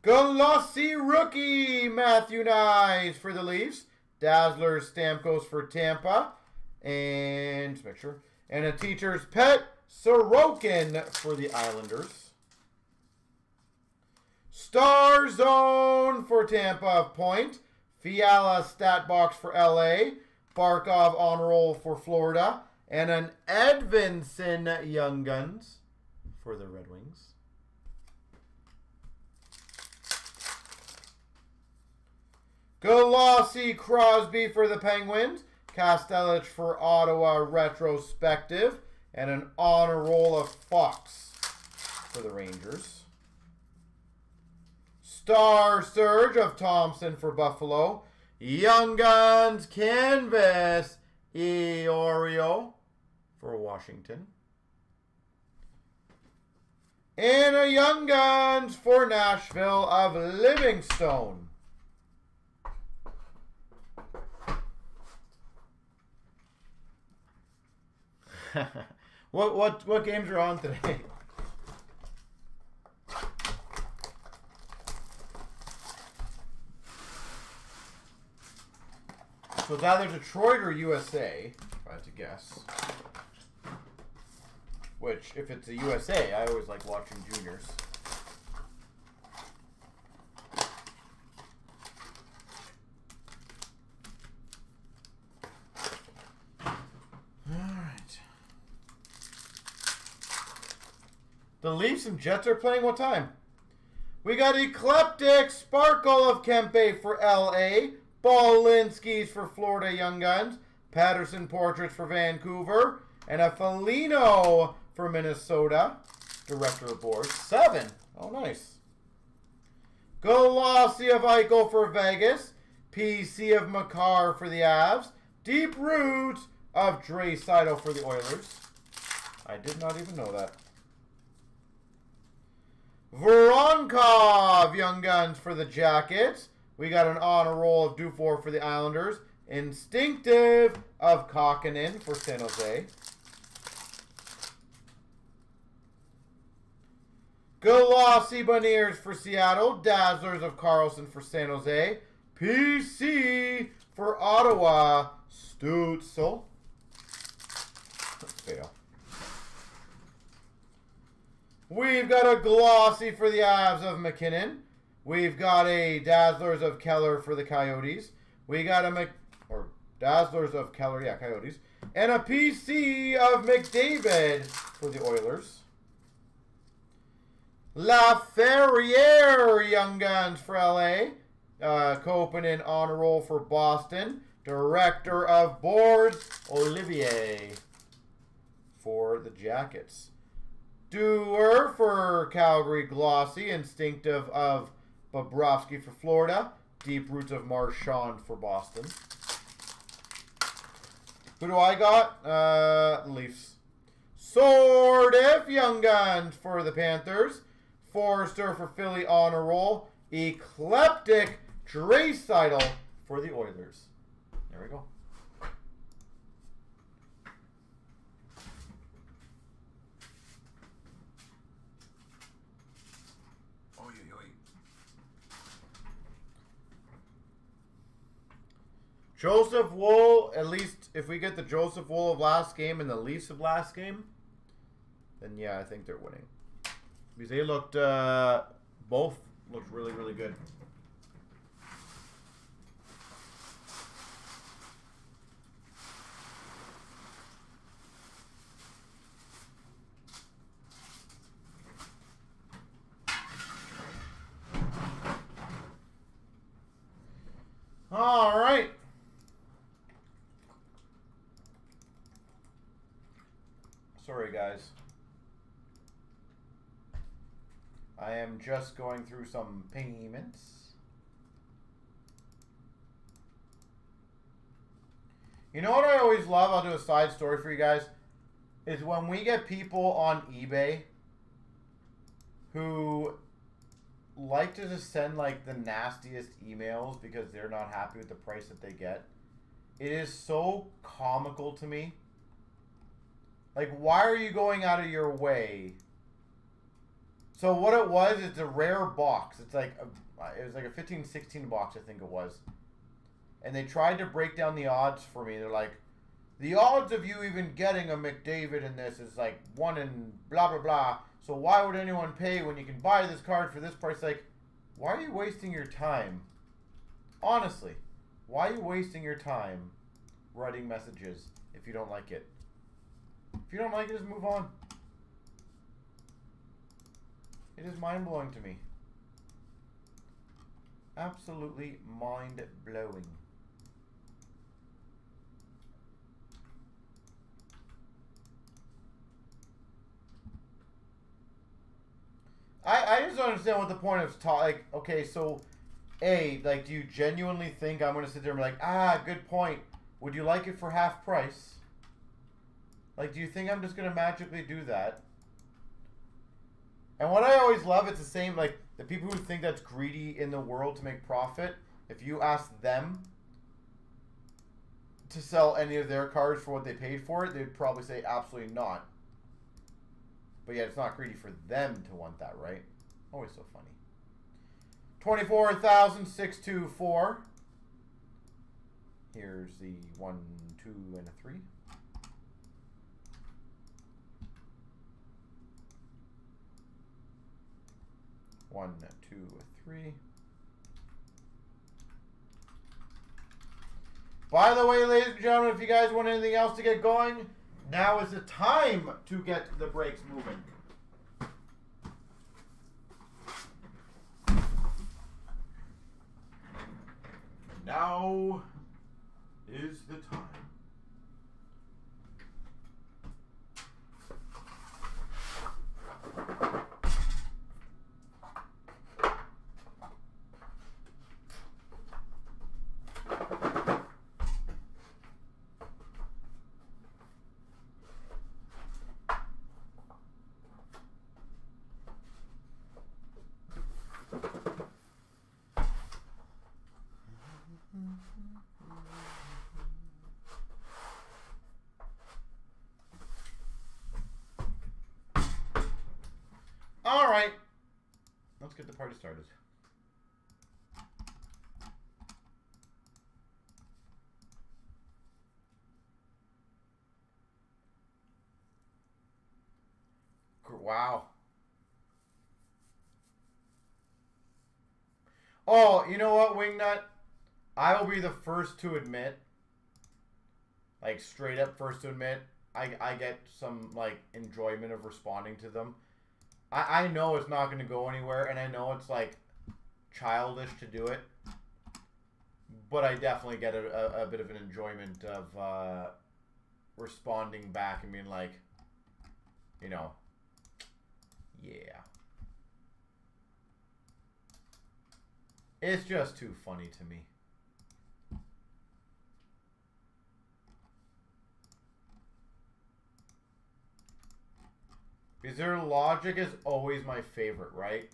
Glossy rookie, Matthew Nyes for the Leafs. Dazzler Stamkos for Tampa. And just make sure. And a teacher's pet, Sorokin for the Islanders. Star Zone for Tampa, Point. Fiala stat box for LA. Barkov on roll for Florida. And an Edvinson Young Guns for the Red Wings. Glossy Crosby for the Penguins. Castellich for Ottawa retrospective. And an honor roll of Fox for the Rangers. Star Surge of Thompson for Buffalo. Young Guns canvas Iorio for Washington. And a Young Guns for Nashville of Livingstone. What games are on today? So it's either Detroit or USA, if I had to guess. Which, if it's a USA, I always like watching juniors. Alright. The Leafs and Jets are playing what time? We got Eclectic Sparkle of Kempe for LA. Balinskis for Florida Young Guns. Patterson Portraits for Vancouver. And a Foligno for Minnesota. Director of Boards. 7. Oh, nice. Glossy of Eichel for Vegas. PC of Makar for the Avs. Deep Roots of Draisaitl for the Oilers. I did not even know that. Voronkov Young Guns for the Jackets. We got an honor roll of Dufour for the Islanders. Instinctive of Kokkonen for San Jose. Glossy Beniers for Seattle. Dazzlers of Carlson for San Jose. PC for Ottawa. Stutzel. Fail. We've got a Glossy for the Avs of McKinnon. We've got a Dazzlers of Keller for the Coyotes. We got a Dazzlers of Keller, yeah, Coyotes. And a PC of McDavid for the Oilers. LaFerriere Young Guns for LA. Kopanen honor roll for Boston. Director of Boards, Olivier for the Jackets. Doer for Calgary Glossy. Instinctive of Bobrovsky for Florida. Deep Roots of Marchand for Boston. Who do I got? Leafs. Sortif Young Guns for the Panthers. Forrester for Philly honor roll. Eclectic Draisaitl for the Oilers. There we go. Joseph Wool, at least if we get the Joseph Wool of last game and the Leafs of last game, then yeah, I think they're winning. Because they looked, both looked really, really good. All right. Sorry, guys. I am just going through some payments. You know what I always love? I'll do a side story for you guys. Is when we get people on eBay who like to just send like the nastiest emails because they're not happy with the price that they get. It is so comical to me. Like, why are you going out of your way So what it was, it's a rare box. It's like it was like a 15-16 box, I think it was. And they tried to break down the odds for me. They're like, the odds of you even getting a McDavid in this is like 1 in blah blah blah. So why would anyone pay when you can buy this card for this price? Like, why are you wasting your time? Honestly, why are you wasting your time writing messages if you don't like it? If you don't like it, just move on. It is mind-blowing to me. Absolutely mind-blowing. I just don't understand what the point of like, okay, so A, like, do you genuinely think I'm gonna sit there and be like, ah, good point. Would you like it for half price? Like, do you think I'm just gonna magically do that? And what I always love, it's the same, like, the people who think that's greedy in the world to make profit, if you ask them to sell any of their cards for what they paid for it, they'd probably say absolutely not. But yeah, it's not greedy for them to want that, right? Always so funny. 24,624. Here's the 1, 2, and a 3. 1, 2, 3. By the way, ladies and gentlemen, if you guys want anything else to get going, now is the time to get the breaks moving. Now is the time. All right, let's get the party started. Wow. Oh, you know what, Wingnut? I will be the first to admit, like straight up first to admit, I get some like enjoyment of responding to them. I know it's not going to go anywhere, and I know it's like childish to do it, but I definitely get a bit of an enjoyment of responding back and being like, you know, yeah. It's just too funny to me. Because their logic is always my favorite, right?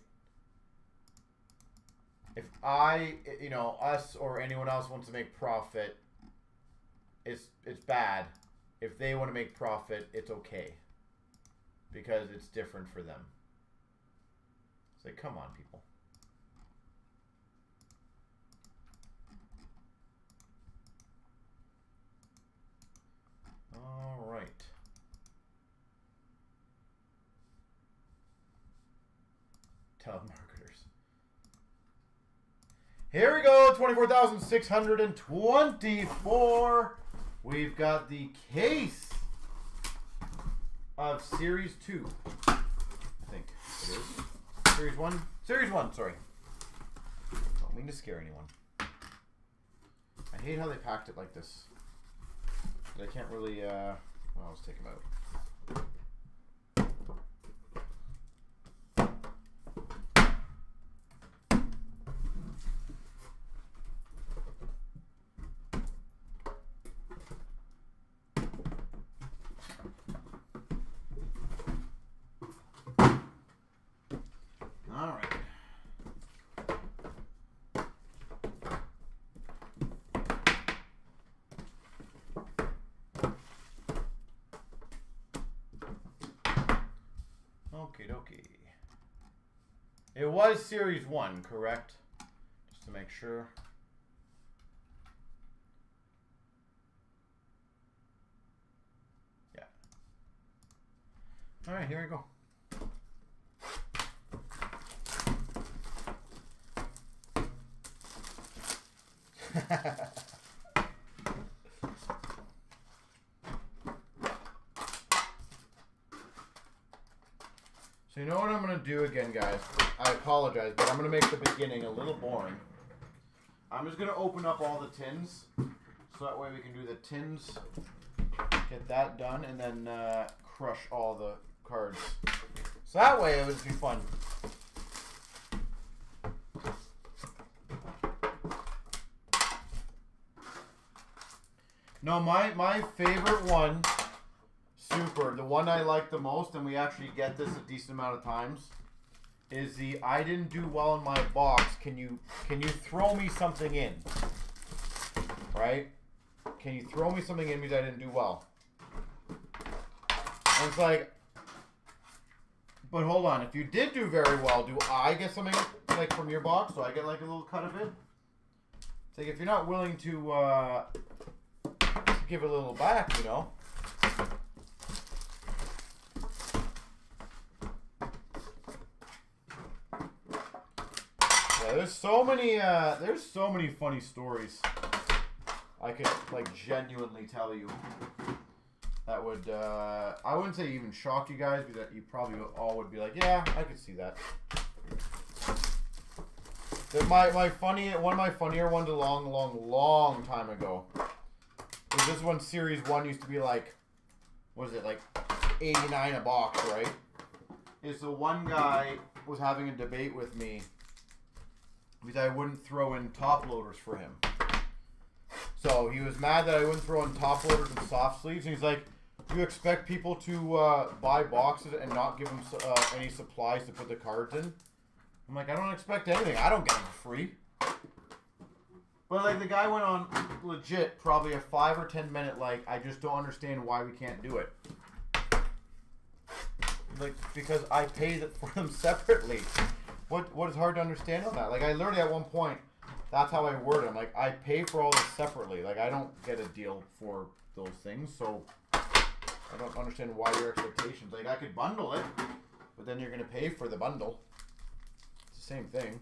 If I, you know, us or anyone else wants to make profit, it's bad. If they want to make profit, it's okay. Because it's different for them. It's like, come on, people. All right. Telemarketers. Here we go, 24,624. We've got the case of Series 2. I think it is. Series 1? Series 1, sorry. Don't mean to scare anyone. I hate how they packed it like this. But I can't really, well, let's take them out. Okie dokie. It was Series 1, correct? Just to make sure. Yeah. All right, here we go. So you know what I'm going to do again, guys? I apologize, but I'm going to make the beginning a little boring. I'm just going to open up all the tins, so that way we can do the tins, get that done, and then crush all the cards. So that way it would be fun. No, my favorite one, super, the one I like the most, and we actually get this a decent amount of times, is the I didn't do well in my box. Can you throw me something in? Right? Can you throw me something in because I didn't do well? And it's like, but hold on, if you did do very well, do I get something like from your box? Do I get like a little cut of it? It's like if you're not willing to give it a little back, you know. Yeah, there's so many funny stories I could like genuinely tell you that would I wouldn't say even shock you guys, because you probably all would be like, yeah, I could see that. One of my funnier ones a long time ago. This one, Series 1 used to be like, what is it, like 89 a box, right? Is the one guy was having a debate with me because I wouldn't throw in top loaders for him. So he was mad that I wouldn't throw in top loaders and soft sleeves, and he's like, you expect people to buy boxes and not give them any supplies to put the cards in? I'm like, I don't expect anything. I don't get them for free. But like the guy went on legit probably a 5 or 10 minute like, I just don't understand why we can't do it. Like, because I pay for them separately. What is hard to understand on that? Like, I literally at one point, that's how I word it. I'm like, I pay for all this separately. Like, I don't get a deal for those things, so I don't understand why your expectations. Like, I could bundle it, but then you're going to pay for the bundle. It's the same thing.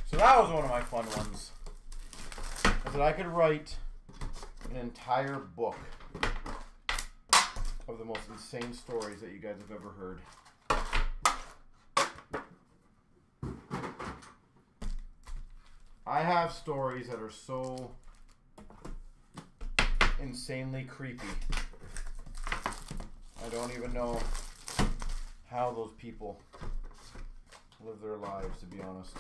So that was one of my fun ones. Is that I could write an entire book of the most insane stories that you guys have ever heard. I have stories that are so insanely creepy. I don't even know how those people live their lives, to be honest.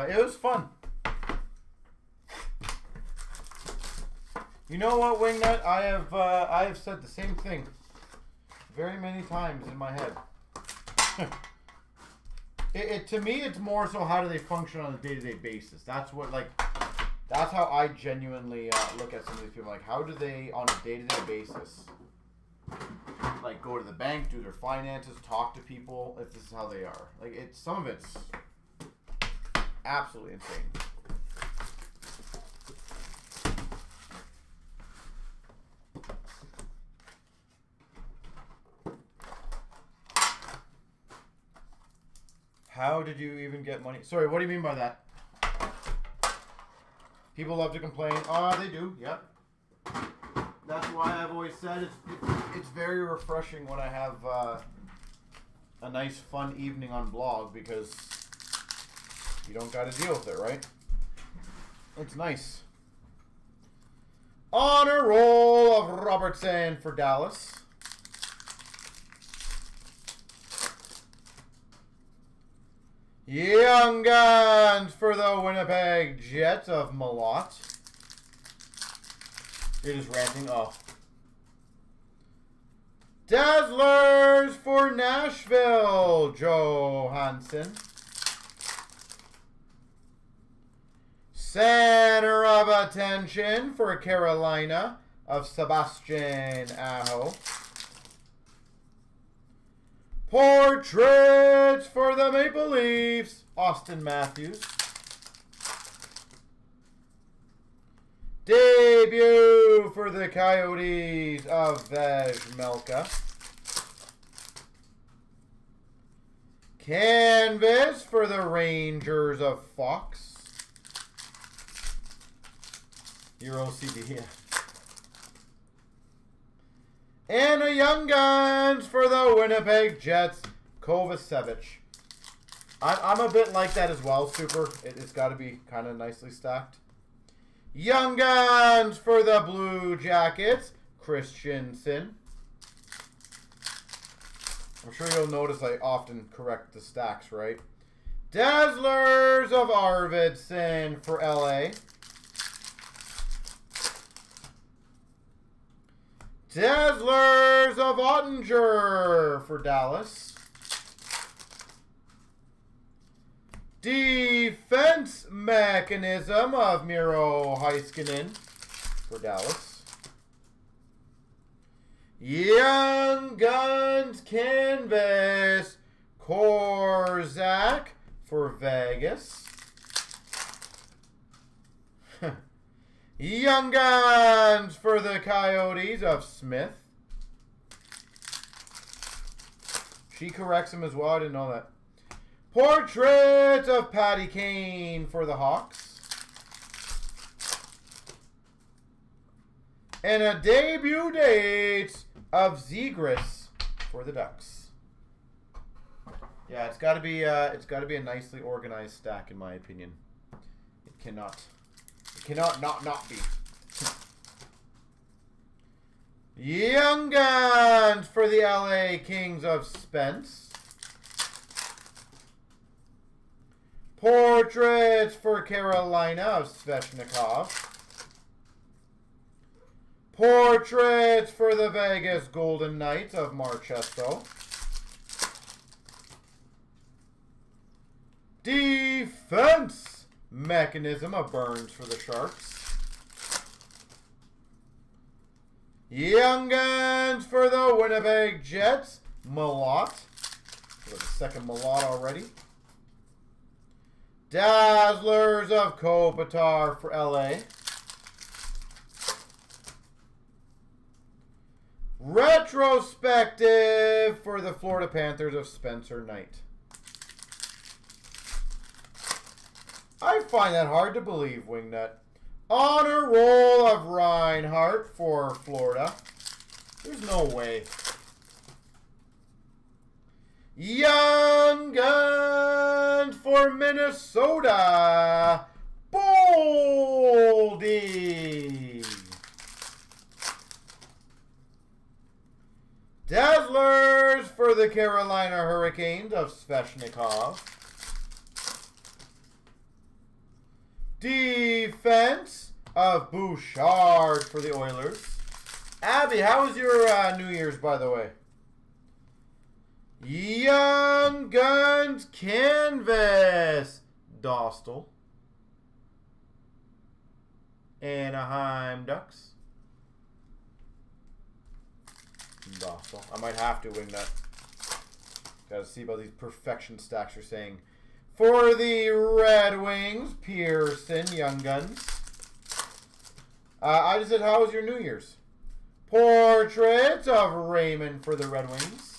It was fun. You know what, Wingnut? I have said the same thing very many times in my head. To me, it's more so how do they function on a day-to-day basis. That's how I genuinely look at some of these people. Like, how do they, on a day-to-day basis, like, go to the bank, do their finances, talk to people, if this is how they are. Like, some of it's absolutely insane. How did you even get money? Sorry, what do you mean by that? People love to complain. They do, yep. That's why I've always said it's very refreshing when I have a nice fun evening on blog, because you don't got to deal with it, right? It's nice. Honor roll of Robertson for Dallas. Young Guns for the Winnipeg Jets of Malott. You're just ranting. Oh. Dazzlers for Nashville, Johansson. Center of Attention for Carolina of Sebastian Aho. Portraits for the Maple Leafs, Austin Matthews. Debut for the Coyotes of Vejmelka. Canvas for the Rangers of Fox. Euro CD. And a Young Guns for the Winnipeg Jets, Kovacevic. I'm a bit like that as well, Super. It's got to be kind of nicely stacked. Young Guns for the Blue Jackets, Christensen. I'm sure you'll notice I often correct the stacks, right? Dazzlers of Arvidsson for LA. Dazzlers of Ottinger for Dallas. Defense Mechanism of Miro Heiskanen for Dallas. Young Guns Canvas Korzak for Vegas. Young Guns for the Coyotes of Smith. She corrects him as well. I didn't know that. Portrait of Patty Kane for the Hawks. And a debut date of Zegras for the Ducks. Yeah, it's got to be a nicely organized stack in my opinion. It cannot not be. Young Guns for the LA Kings of Spence. Portraits for Carolina of Svechnikov. Portraits for the Vegas Golden Knights of Marchesto. Defense Mechanism of Burns for the Sharks. Young Guns for the Winnipeg Jets, Malott. The second Malott already. Dazzlers of Kopitar for LA. Retrospective for the Florida Panthers of Spencer Knight. I find that hard to believe, Wingnut. Honor roll of Reinhardt for Florida. There's no way. Young Guns for Minnesota, Boldy. Dazzlers for the Carolina Hurricanes of Svechnikov. Defense of Bouchard for the Oilers. Abby, how was your New Year's, by the way? Young Guns Canvas, Dostal. Anaheim Ducks. Dostal. I might have to wing that. Gotta see about these perfection stacks you're saying. For the Red Wings, Pearson, Young Guns. I just said, how was your New Year's? Portrait of Raymond for the Red Wings.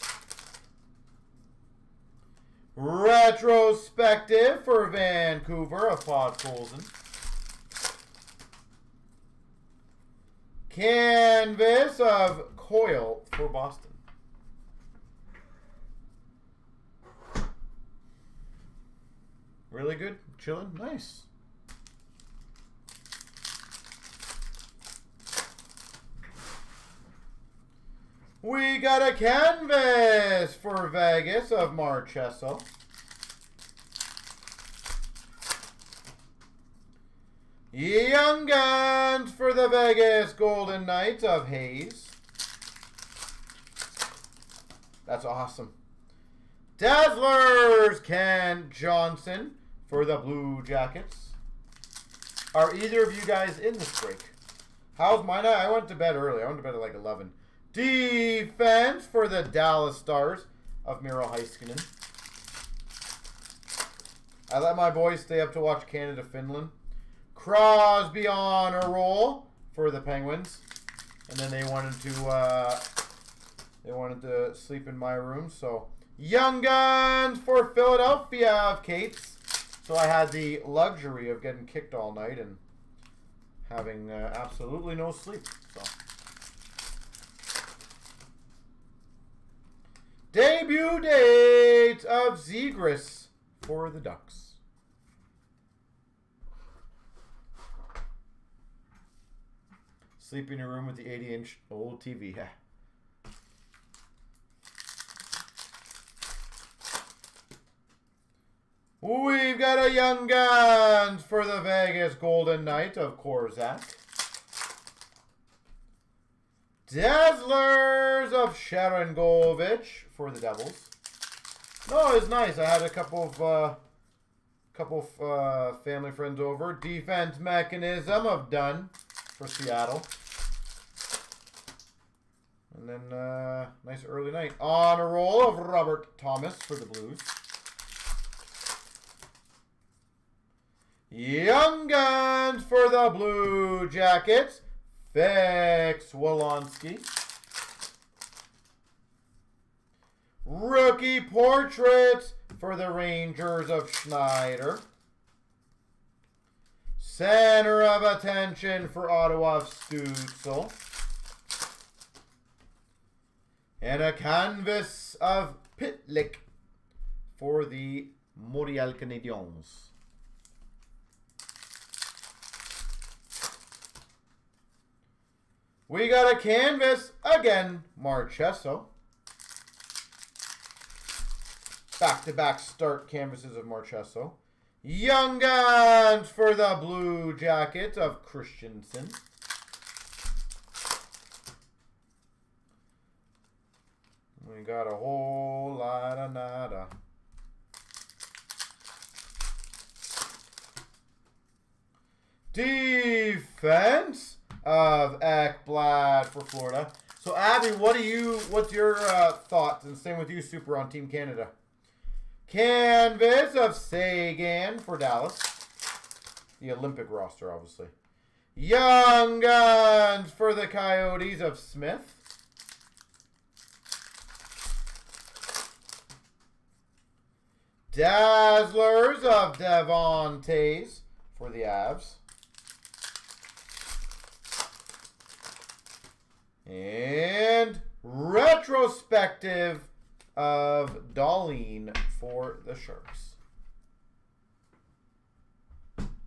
Retrospective for Vancouver of Podkolzin. Canvas of Coyle for Boston. Really good? Chilling? Nice. We got a canvas for Vegas of Marchesso. Young Guns for the Vegas Golden Knights of Hayes. That's awesome. Dazzlers, Ken Johnson for the Blue Jackets. Are either of you guys in this break? How's mine? I went to bed early. I went to bed at like 11. Defense for the Dallas Stars of Miro Heiskanen. I let my boys stay up to watch Canada-Finland. Crosby on a roll for the Penguins. And then they wanted to sleep in my room. So Young Guns for Philadelphia of Cates. So I had the luxury of getting kicked all night and having absolutely no sleep. So debut date of Zegras for the Ducks. Sleep in your room with the 80-inch old TV. Yeah. We've got a Young Guns for the Vegas Golden Knight of Korzak. Dazzlers of Sharangovich for the Devils. No, it's nice. I had a couple of family friends over. Defense Mechanism of Dunn for Seattle. And then nice early night. On a roll of Robert Thomas for the Blues. Young Guns for the Blue Jackets. Fix Wolonski. Rookie Portraits for the Rangers of Schneider. Center of Attention for Ottawa of Stutzel. And a canvas of Pitlick for the Montreal Canadiens. We got a canvas again, Marchesso. Back-to-back start canvases of Marchesso. Young Guns for the Blue Jackets of Christensen. We got a whole lot of nada. Defense of Ekblad for Florida. So Abby, what's your thoughts? And same with you, Super, on Team Canada. Canvas of Sagan for Dallas. The Olympic roster, obviously. Young Guns for the Coyotes of Smith. Dazzlers of Devon Tays for the Avs. And retrospective of Darlene for the Sharks.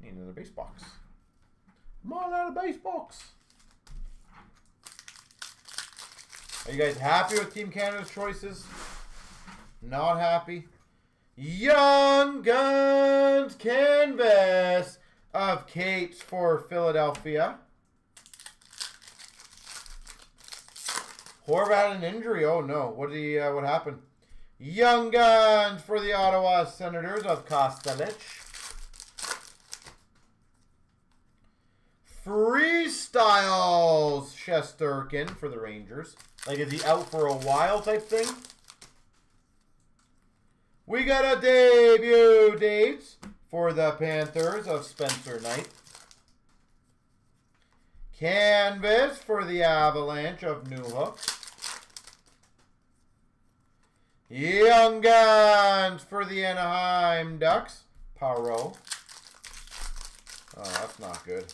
Need another base box. Come on out of base box. Are you guys happy with Team Canada's choices? Not happy? Young Guns canvas of Cates for Philadelphia. Horvat had an injury. Oh no! What happened? Young Guns for the Ottawa Senators of Kostelich. Freestyles Shesterkin for the Rangers. Like, is he out for a while type thing? We got a debut date for the Panthers of Spencer Knight. Canvas for the Avalanche of Newhook. Young Guns for the Anaheim Ducks, Paro. Oh, that's not good.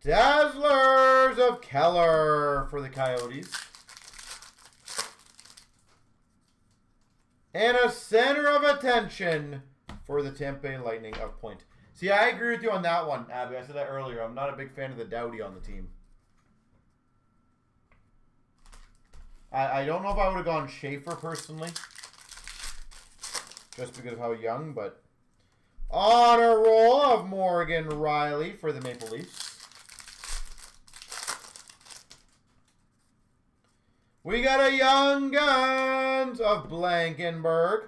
Dazzlers of Keller for the Coyotes. And a center of attention for the Tampa Bay Lightning of Point. See, I agree with you on that one, Abby. I said that earlier. I'm not a big fan of the Doughty on the team. I don't know if I would have gone Schaefer personally. Just because of how young, but... Honor roll of Morgan Riley for the Maple Leafs. We got a Young Guns of Blankenberg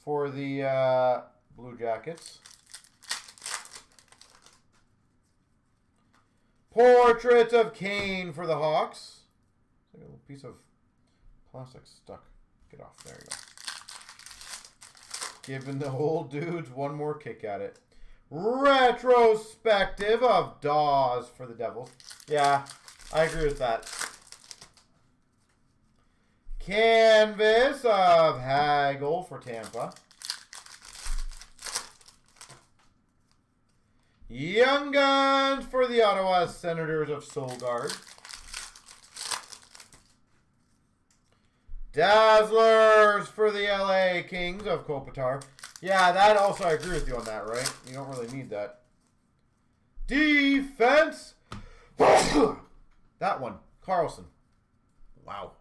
for the Blue Jackets. Portrait of Kane for the Hawks. It's like a little piece of plastic stuck. Get off. There you go. Giving the old dudes one more kick at it. Retrospective of Dawes for the Devils. Yeah, I agree with that. Canvas of Hagel for Tampa. Young Guns for the Ottawa Senators of Solgaard. Dazzlers for the LA Kings of Kopitar. Yeah, that also, I agree with you on that, right? You don't really need that. Defense. That one. Carlson. Wow.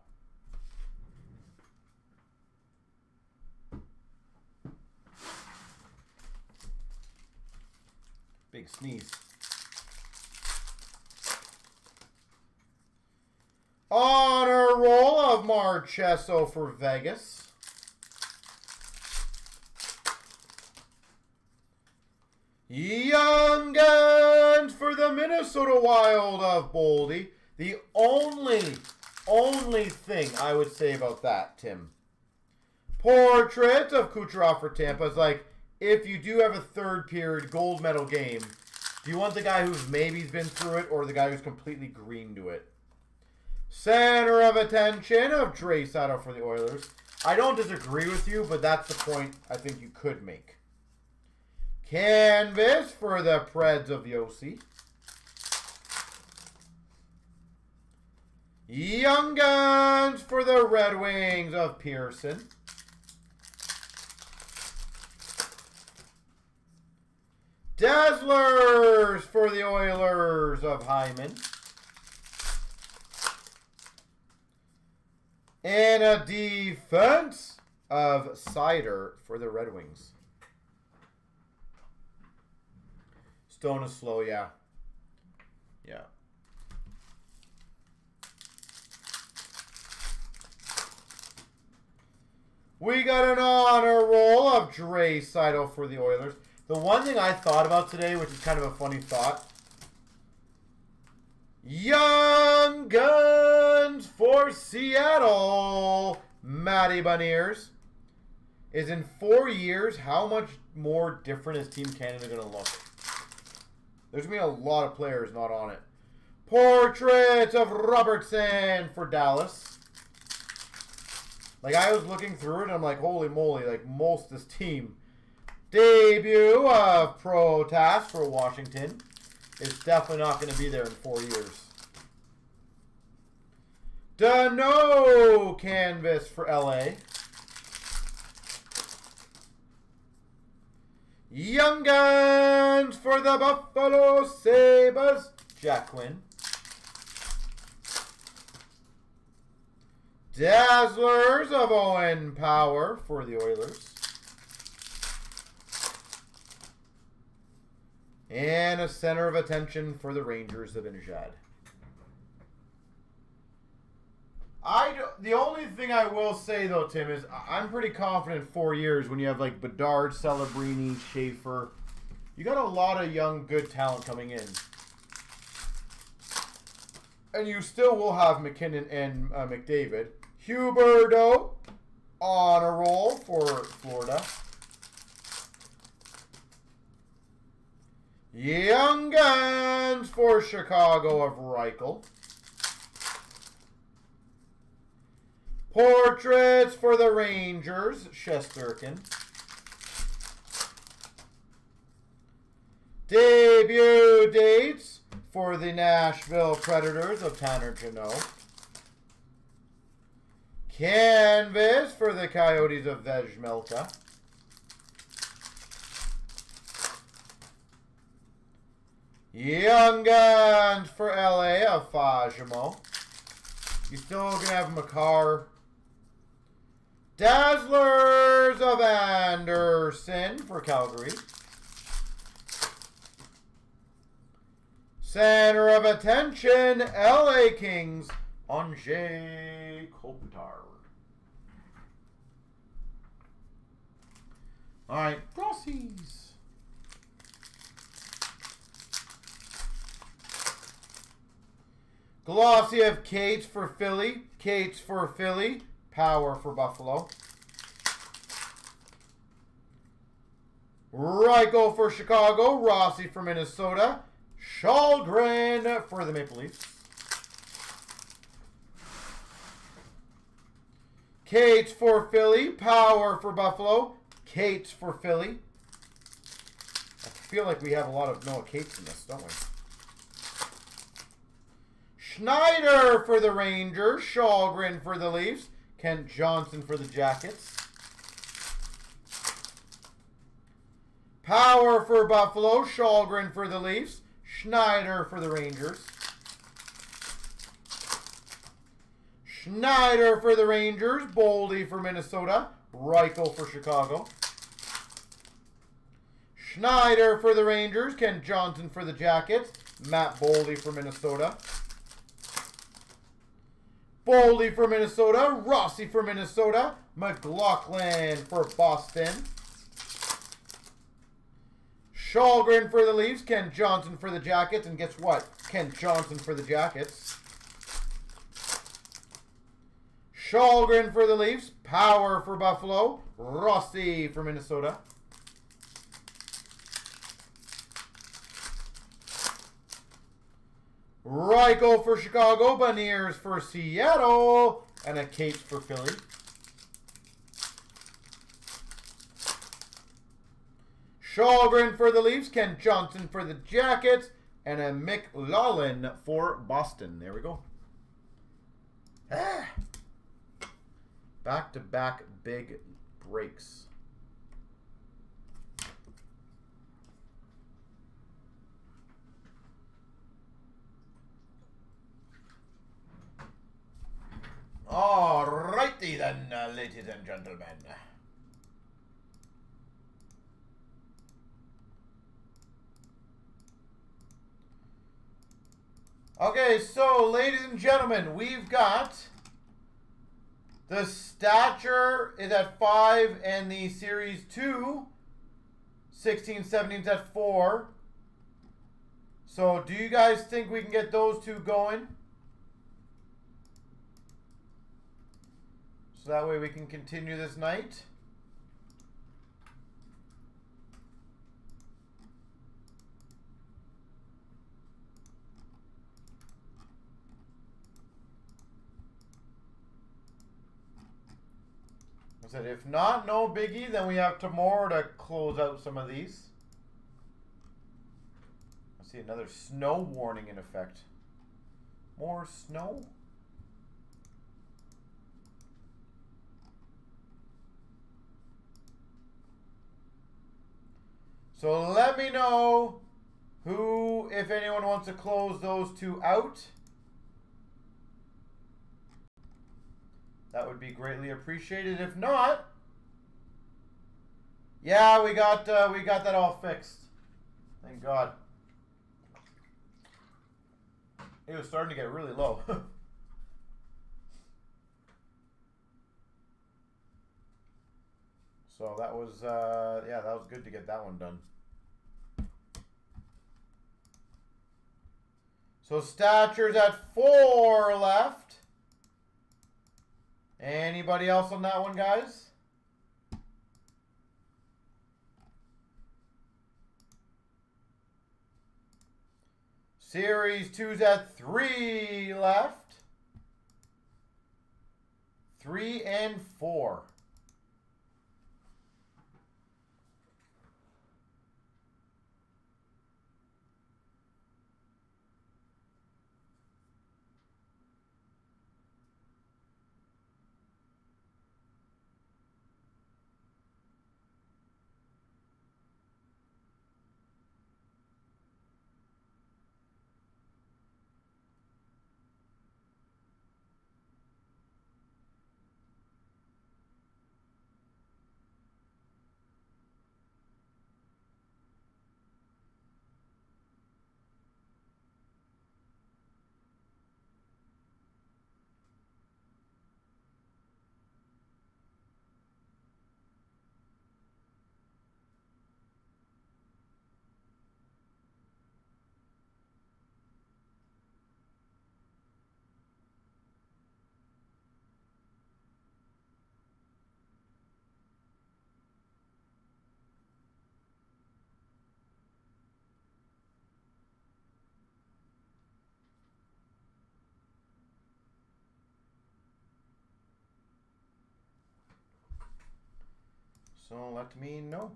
Big sneeze. Honor roll of Marchesso for Vegas. Young Guns for the Minnesota Wild of Boldy. The only thing I would say about that, Tim. Portrait of Kucherov for Tampa is like, if you do have a third period gold medal game, do you want the guy who's maybe been through it or the guy who's completely green to it? Center of attention of Draisaitl for the Oilers. I don't disagree with you, but that's the point I think you could make. Canvas for the Preds of Yossi. Young Guns for the Red Wings of Pearson. Dazzlers for the Oilers of Hyman. And a defense of Cider for the Red Wings. Stone is slow, yeah. Yeah. We got an honor roll of Draisaitl for the Oilers. The one thing I thought about today, which is kind of a funny thought. Young Guns for Seattle, Matty Beniers. Is in 4 years, how much more different is Team Canada going to look? There's going to be a lot of players not on it. Portrait of Robertson for Dallas. Like, I was looking through it, and I'm like, holy moly, like, most of this team. Debut of Protas for Washington. It's definitely not going to be there in 4 years. Dano canvas for LA. Young Guns for the Buffalo Sabres, Jack Quinn. Dazzlers of Owen Power for the Oilers. And a center of attention for the Rangers of Injad. The only thing I will say, though, Tim, is I'm pretty confident 4 years when you have, like, Bedard, Celebrini, Schaefer. You got a lot of young, good talent coming in. And you still will have McKinnon and McDavid. Huberdeau on a roll for Florida. Young Guns for Chicago of Reichel. Portraits for the Rangers, Shesterkin. Debut dates for the Nashville Predators of Tanner Jeannot. Canvas for the Coyotes of Vejmelka. Young Guns for LA of Fajimo. You still going to have Makar. Dazzlers of Anderson for Calgary. Center of attention, LA Kings, Anze Kopitar. All right, Glossies. Glossy of Cates for Philly. Cates for Philly. Power for Buffalo. Reichel for Chicago. Rossi for Minnesota. Shalgren for the Maple Leafs. Cates for Philly. Power for Buffalo. Cates for Philly. I feel like we have a lot of Noah Cates in this, don't we? Schneider for the Rangers. Shalgren for the Leafs. Kent Johnson for the Jackets. Power for Buffalo. Shalgren for the Leafs. Schneider for the Rangers. Schneider for the Rangers. Boldy for Minnesota. Reichel for Chicago. Schneider for the Rangers. Kent Johnson for the Jackets. Matt Boldy for Minnesota. Boldy for Minnesota. Rossi for Minnesota. McLaughlin for Boston. Shalgren for the Leafs. Kent Johnson for the Jackets. And guess what? Kent Johnson for the Jackets. Shalgren for the Leafs. Power for Buffalo. Rossi for Minnesota. Reichel for Chicago. Beniers for Seattle. And a Cates for Philly. Shalgren for the Leafs. Kent Johnson for the Jackets. And a McLaughlin for Boston. There we go. Back-to-back big breaks. All righty then, ladies and gentlemen. Okay, so ladies and gentlemen, we've got the stature is at 5 and the series 2, 16, 17 is at 4. So do you guys think we can get those two going? So that way we can continue this night. I said, if not, no biggie, then we have tomorrow to close out some of these. I see another snow warning in effect. More snow? So let me know who, if anyone wants to close those two out. That would be greatly appreciated. If not, yeah, we got that all fixed. Thank God. It was starting to get really low. So that was yeah, that was good to get that one done. So stature's at 4 left. Anybody else on that one, guys? Series 2's at 3 left. 3 and 4. So let me know.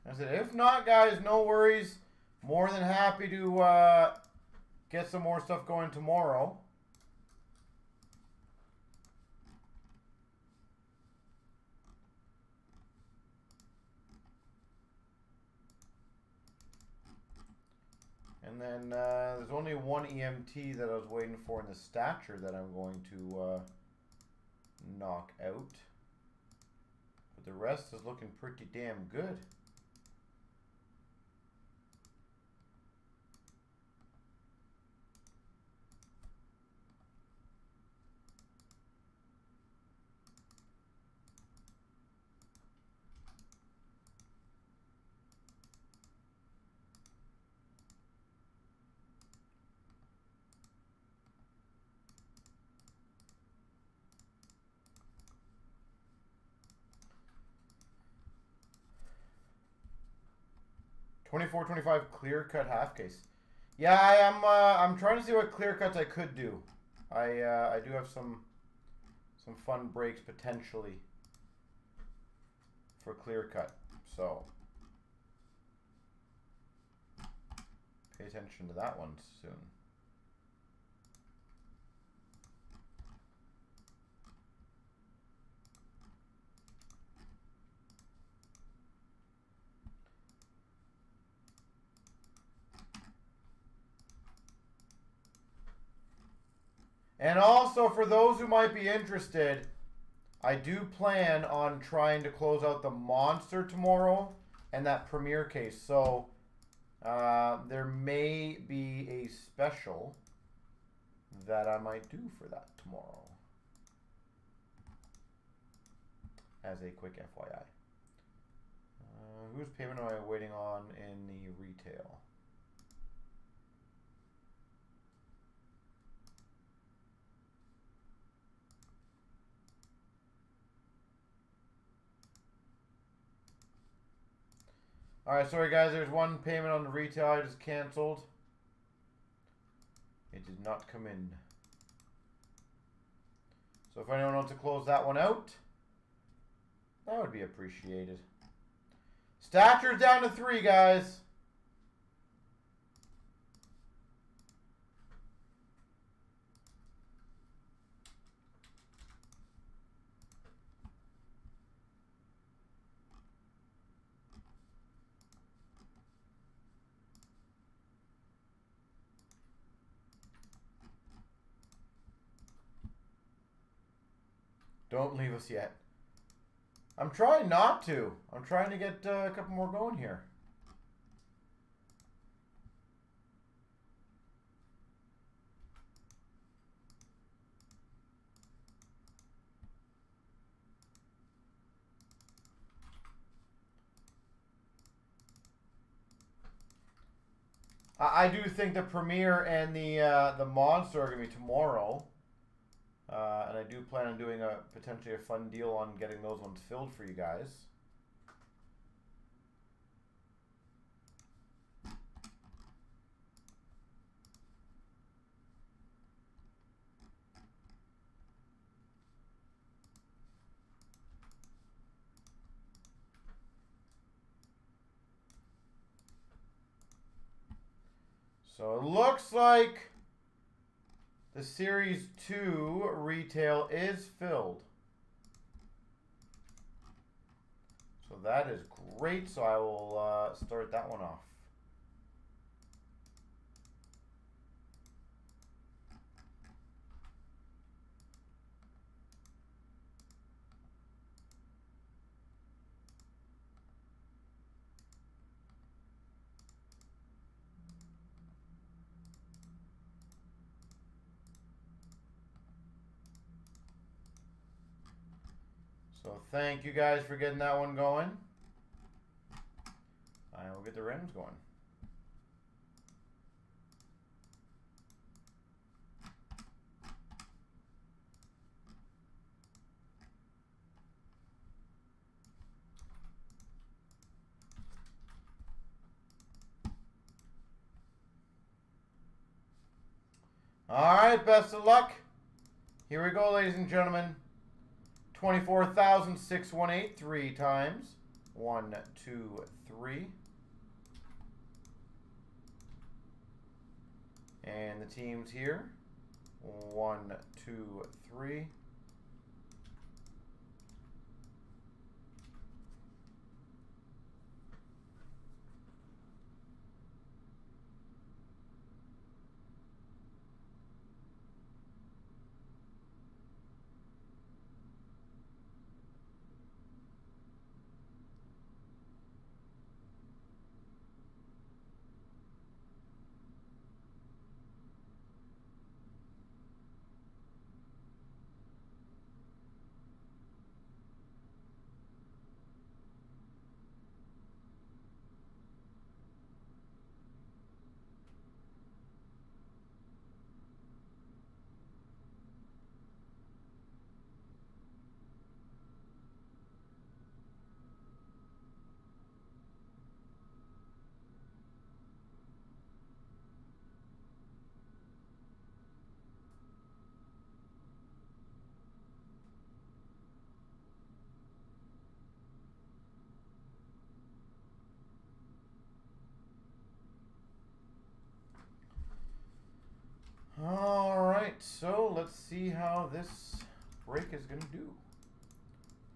I said, if not, guys, no worries. More than happy to get some more stuff going tomorrow. And then there's only one EMT that I was waiting for in the stature that I'm going to knock out. But the rest is looking pretty damn good. $24.25 clear cut half case. Yeah, I'm trying to see what clear cuts I could do. I do have some fun breaks potentially for clear cut. So pay attention to that one soon. And also, for those who might be interested, I do plan on trying to close out the Monster tomorrow and that Premier case. So there may be a special that I might do for that tomorrow. As a quick FYI. Whose payment am I waiting on in the retail? Alright, sorry guys, there's one payment on the retail I just canceled. It did not come in. So if anyone wants to close that one out, that would be appreciated. Stature's down to 3, guys. Don't leave us yet. I'm trying not to. I'm trying to get a couple more going here. I do think the Premier and the Monster are going to be tomorrow. And I do plan on doing potentially a fun deal on getting those ones filled for you guys. So it looks like the Series 2 retail is filled. So that is great. So I will start that one off. So thank you guys for getting that one going. I will get the randoms going. All right, best of luck. Here we go, ladies and gentlemen. 24,618 3 times. 1, 2, 3. And the teams here. 1, 2, 3. All right, so let's see how this break is going to do.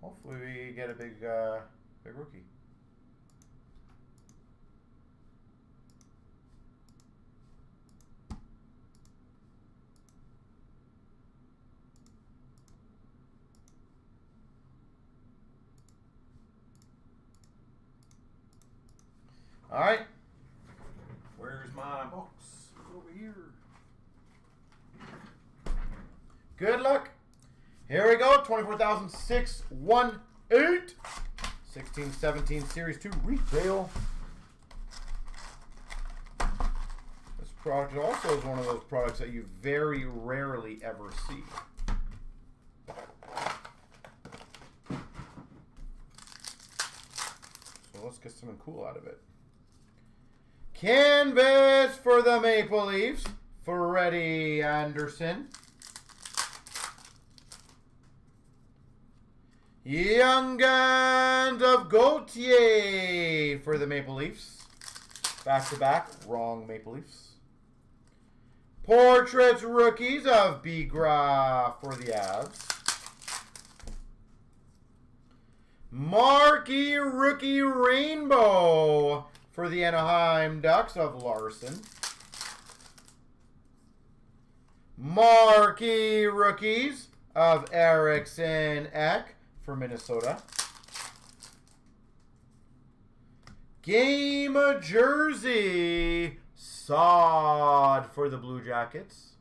Hopefully we get a big rookie. All right, where's my box? It's over here. Good luck. Here we go. 24,618. 16-17 Series 2 Retail. This product also is one of those products that you very rarely ever see. So let's get something cool out of it. Canvas for the Maple Leafs, Freddie Anderson. Young Guns of Gauthier for the Maple Leafs. Back-to-back, wrong Maple Leafs. Portraits Rookies of Bigra for the Avs. Marquee Rookie Rainbow for the Anaheim Ducks of Larson. Marquee Rookies of Eriksson Ek for Minnesota. Game jersey Sod for the Blue Jackets.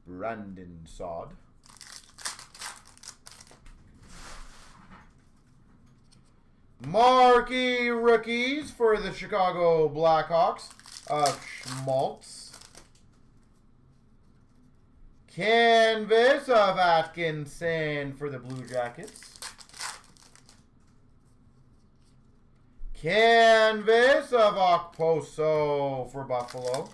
Brandon Sod. Marquee rookies for the Chicago Blackhawks of Schmaltz. Canvas of Atkinson for the Blue Jackets. Canvas of Okposo for Buffalo.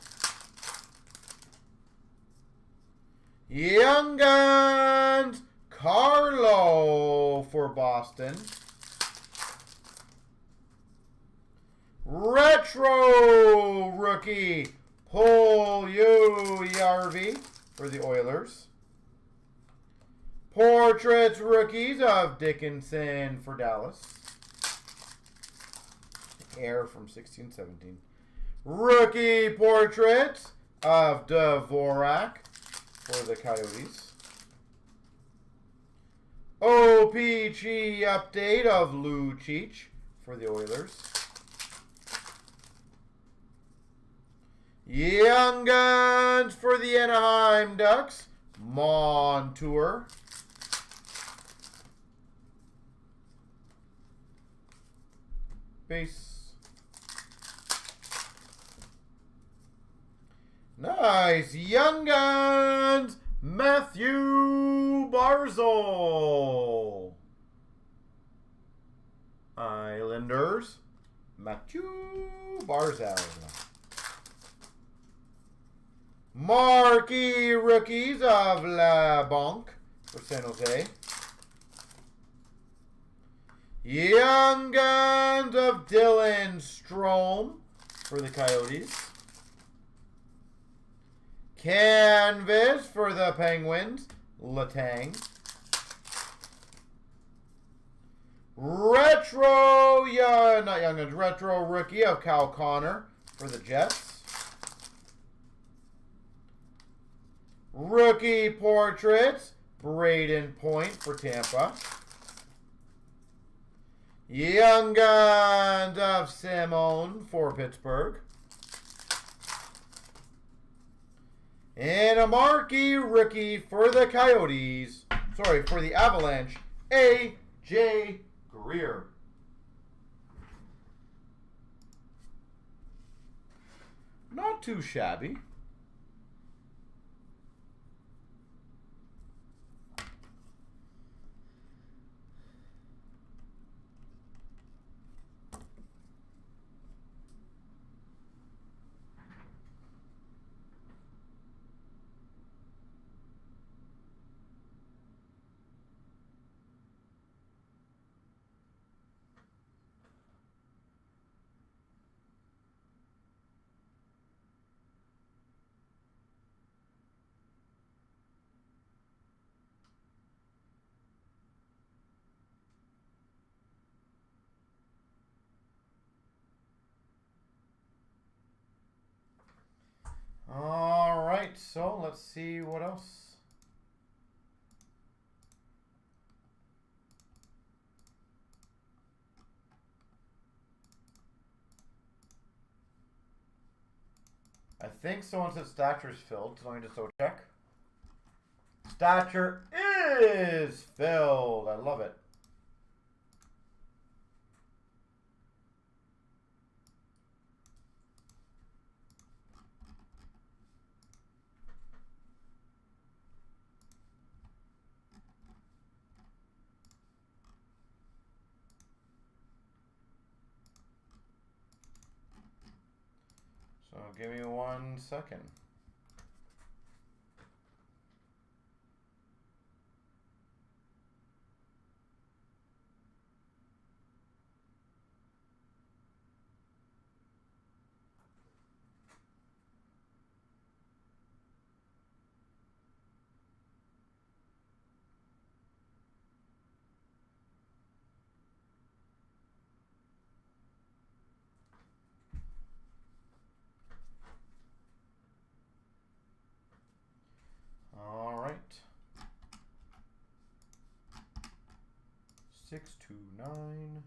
Young Guns Carlo for Boston. Retro rookie Puljujärvi for the Oilers. Portraits rookies of Dickinson for Dallas. Air from 16-17. Rookie portraits of Dvorak for the Coyotes. OPG update of Lucic for the Oilers. Young Guns for the Anaheim Ducks, Montour. Base. Nice. Young Guns, Matthew Barzal. Islanders, Matthew Barzal. Marquee rookies of La Banque for San Jose. Young Guns of Dylan Strome for the Coyotes. Canvas for the Penguins, Letang. Retro, not Young Guns, retro rookie of Kyle Connor for the Jets. Rookie portraits, Braden Point for Tampa. Young Guns of Simone for Pittsburgh. And a marquee rookie for the Coyotes. Sorry, for the Avalanche, A.J. Greer. Not too shabby. All right, so let's see what else. I think someone said Stature's filled, so let me just go check. Stature is filled. I love it. So give me 1 second. All right. 629.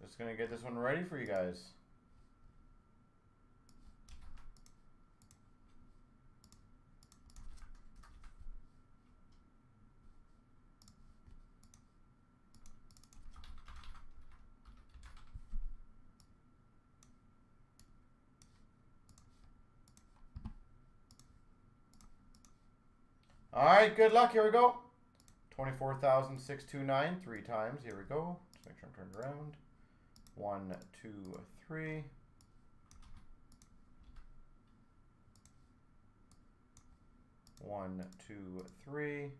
Just gonna get this one ready for you guys. All right, good luck. Here we go. 24,629 3 times. Here we go. Just make sure I'm turned around. 1, 2, 3. 1, 2, 3.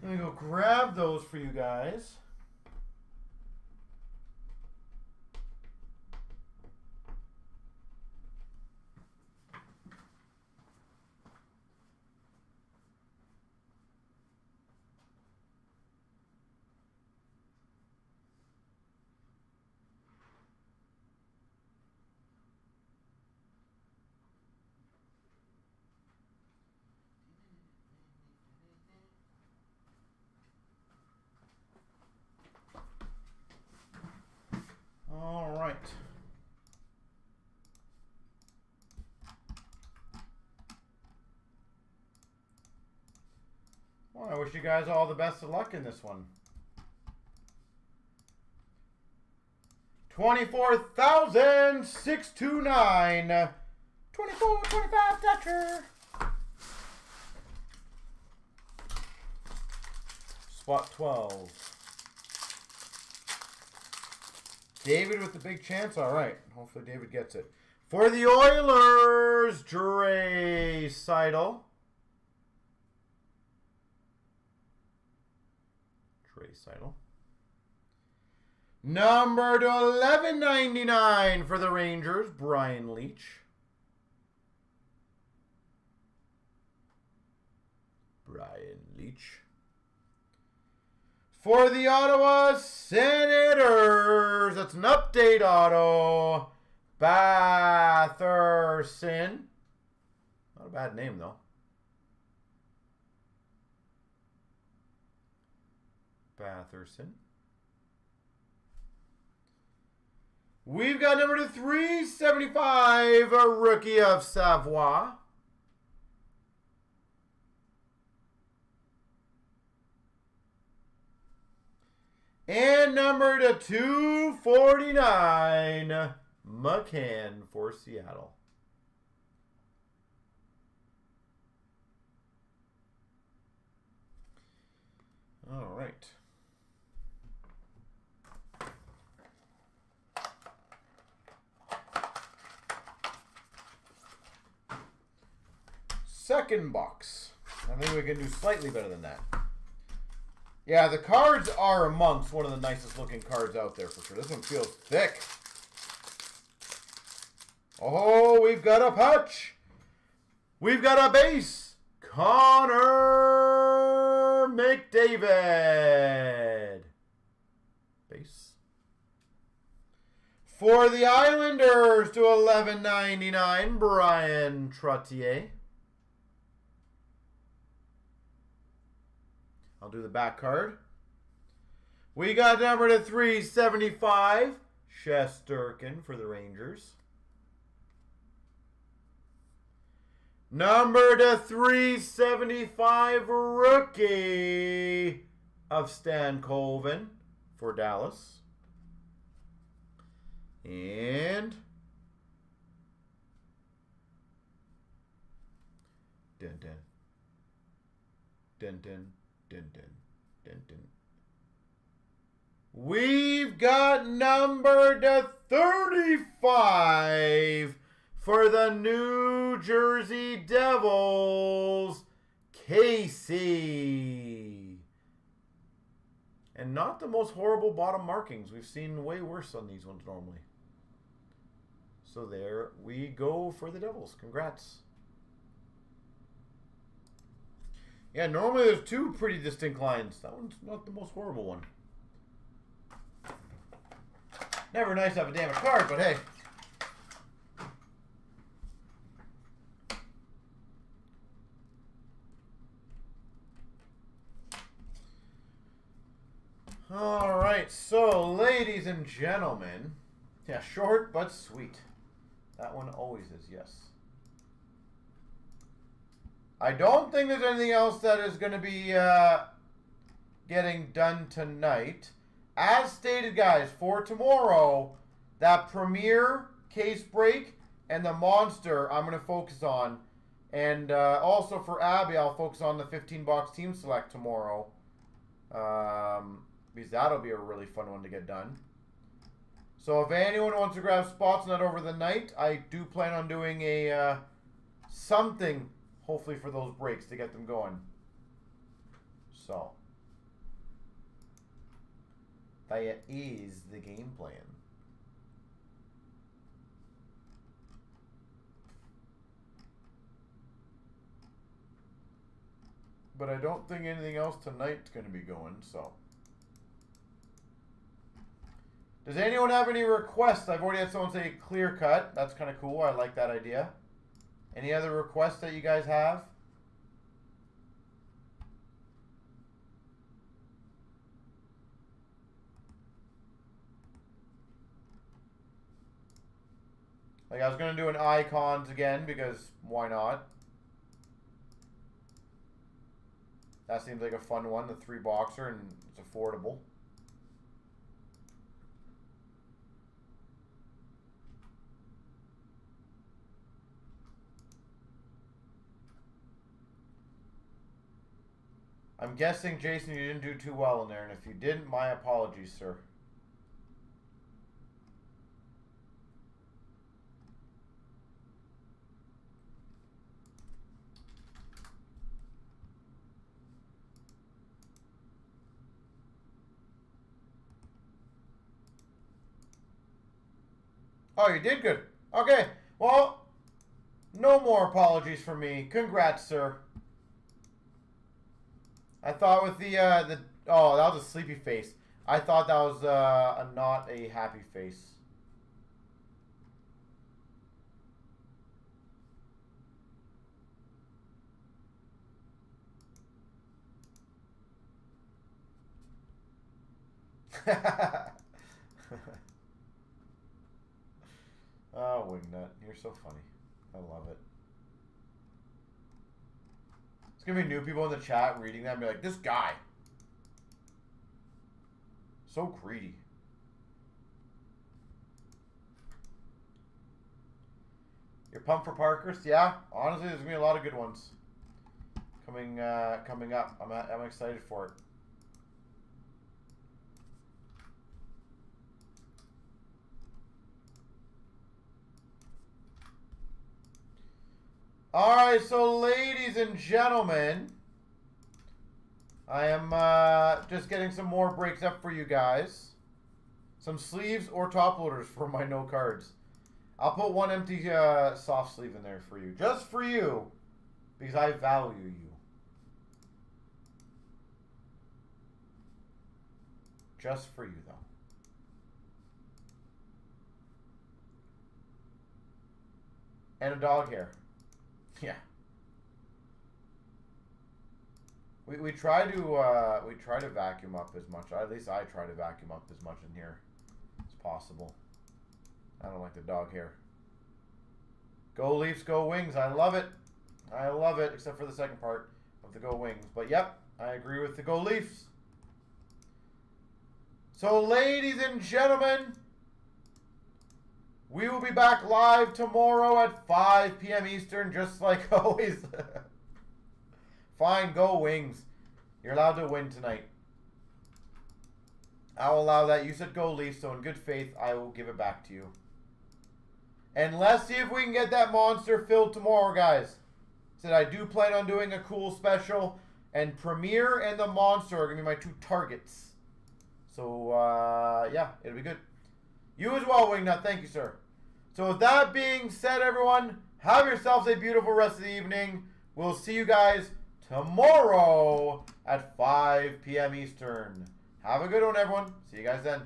Let me go grab those for you guys. wish you guys all the best of luck in this one. 24,629. 24, 25 Dutcher. Spot 12. David with the big chance. All right. Hopefully David gets it. For the Oilers, Dre Seidel. Number to 11.99 for the Rangers, Brian Leach. For the Ottawa Senators, that's an update auto, Batherson. Not a bad name, though. Batherson. We've got number to 375, a rookie of Savoie. And number to 249, McCann for Seattle. All right. Second box. I think we can do slightly better than that. Yeah, the cards are amongst one of the nicest looking cards out there for sure. This one feels thick. Oh, we've got a patch. We've got a base. Connor McDavid. Base. For the Islanders to 11.99, Brian Trottier. I'll do the back card. We got number to 375, Shesterkin for the Rangers. Number to 375, rookie of Stan Colvin for Dallas. And dun dun dun dun. Dun, dun, dun, dun. We've got number to 35 for the New Jersey Devils, Casey. And not the most horrible bottom markings. We've seen way worse on these ones normally. So there we go for the Devils. Congrats. Yeah, normally there's two pretty distinct lines. That one's not the most horrible one. Never nice to have a damaged card, but hey. All right, so ladies and gentlemen. Yeah, short but sweet. That one always is, yes. I don't think there's anything else that is going to be getting done tonight. As stated, guys, for tomorrow, that Premier case break and the Monster I'm going to focus on. And also for Abby, I'll focus on the 15-box team select tomorrow. Because that'll be a really fun one to get done. So if anyone wants to grab spots on that over the night, I do plan on doing a something, hopefully, for those breaks to get them going. So that is the game plan. But I don't think anything else tonight's going to be going, so. Does anyone have any requests? I've already had someone say clear cut. That's kind of cool. I like that idea. Any other requests that you guys have? Like, I was going to do an icons again because why not? That seems like a fun one, the 3-boxer, and it's affordable. I'm guessing, Jason, you didn't do too well in there, and if you didn't, my apologies, sir. Oh, you did good. Okay, well, no more apologies from me. Congrats, sir. I thought with the oh, that was a sleepy face. I thought that was not a happy face. Oh, Wingnut, you're so funny. I love it. It's gonna be new people in the chat reading that and be like, this guy. So greedy. You're pumped for Parkers? Yeah, honestly, there's gonna be a lot of good ones coming up. I'm excited for it. All right, so ladies and gentlemen, I am just getting some more breaks up for you guys. Some sleeves or top loaders for my no cards. I'll put one empty soft sleeve in there for you. Just for you. Because I value you. Just for you, though. And a dog hair. Yeah. We try to vacuum up as much. At least I try to vacuum up as much in here as possible. I don't like the dog hair. Go Leafs, go Wings. I love it. I love it, except for the second part of the go Wings. But yep, I agree with the go Leafs. So ladies and gentlemen, we will be back live tomorrow at 5 p.m. Eastern, just like always. Fine, go Wings. You're allowed to win tonight. I'll allow that. You said go Leafs, so in good faith, I will give it back to you. And let's see if we can get that monster filled tomorrow, guys. Said I do plan on doing a cool special, and Premier and the Monster are going to be my 2 targets. So, yeah, it'll be good. You as well, Wingnut. Thank you, sir. So with that being said, everyone, have yourselves a beautiful rest of the evening. We'll see you guys tomorrow at 5 p.m. Eastern. Have a good one, everyone. See you guys then.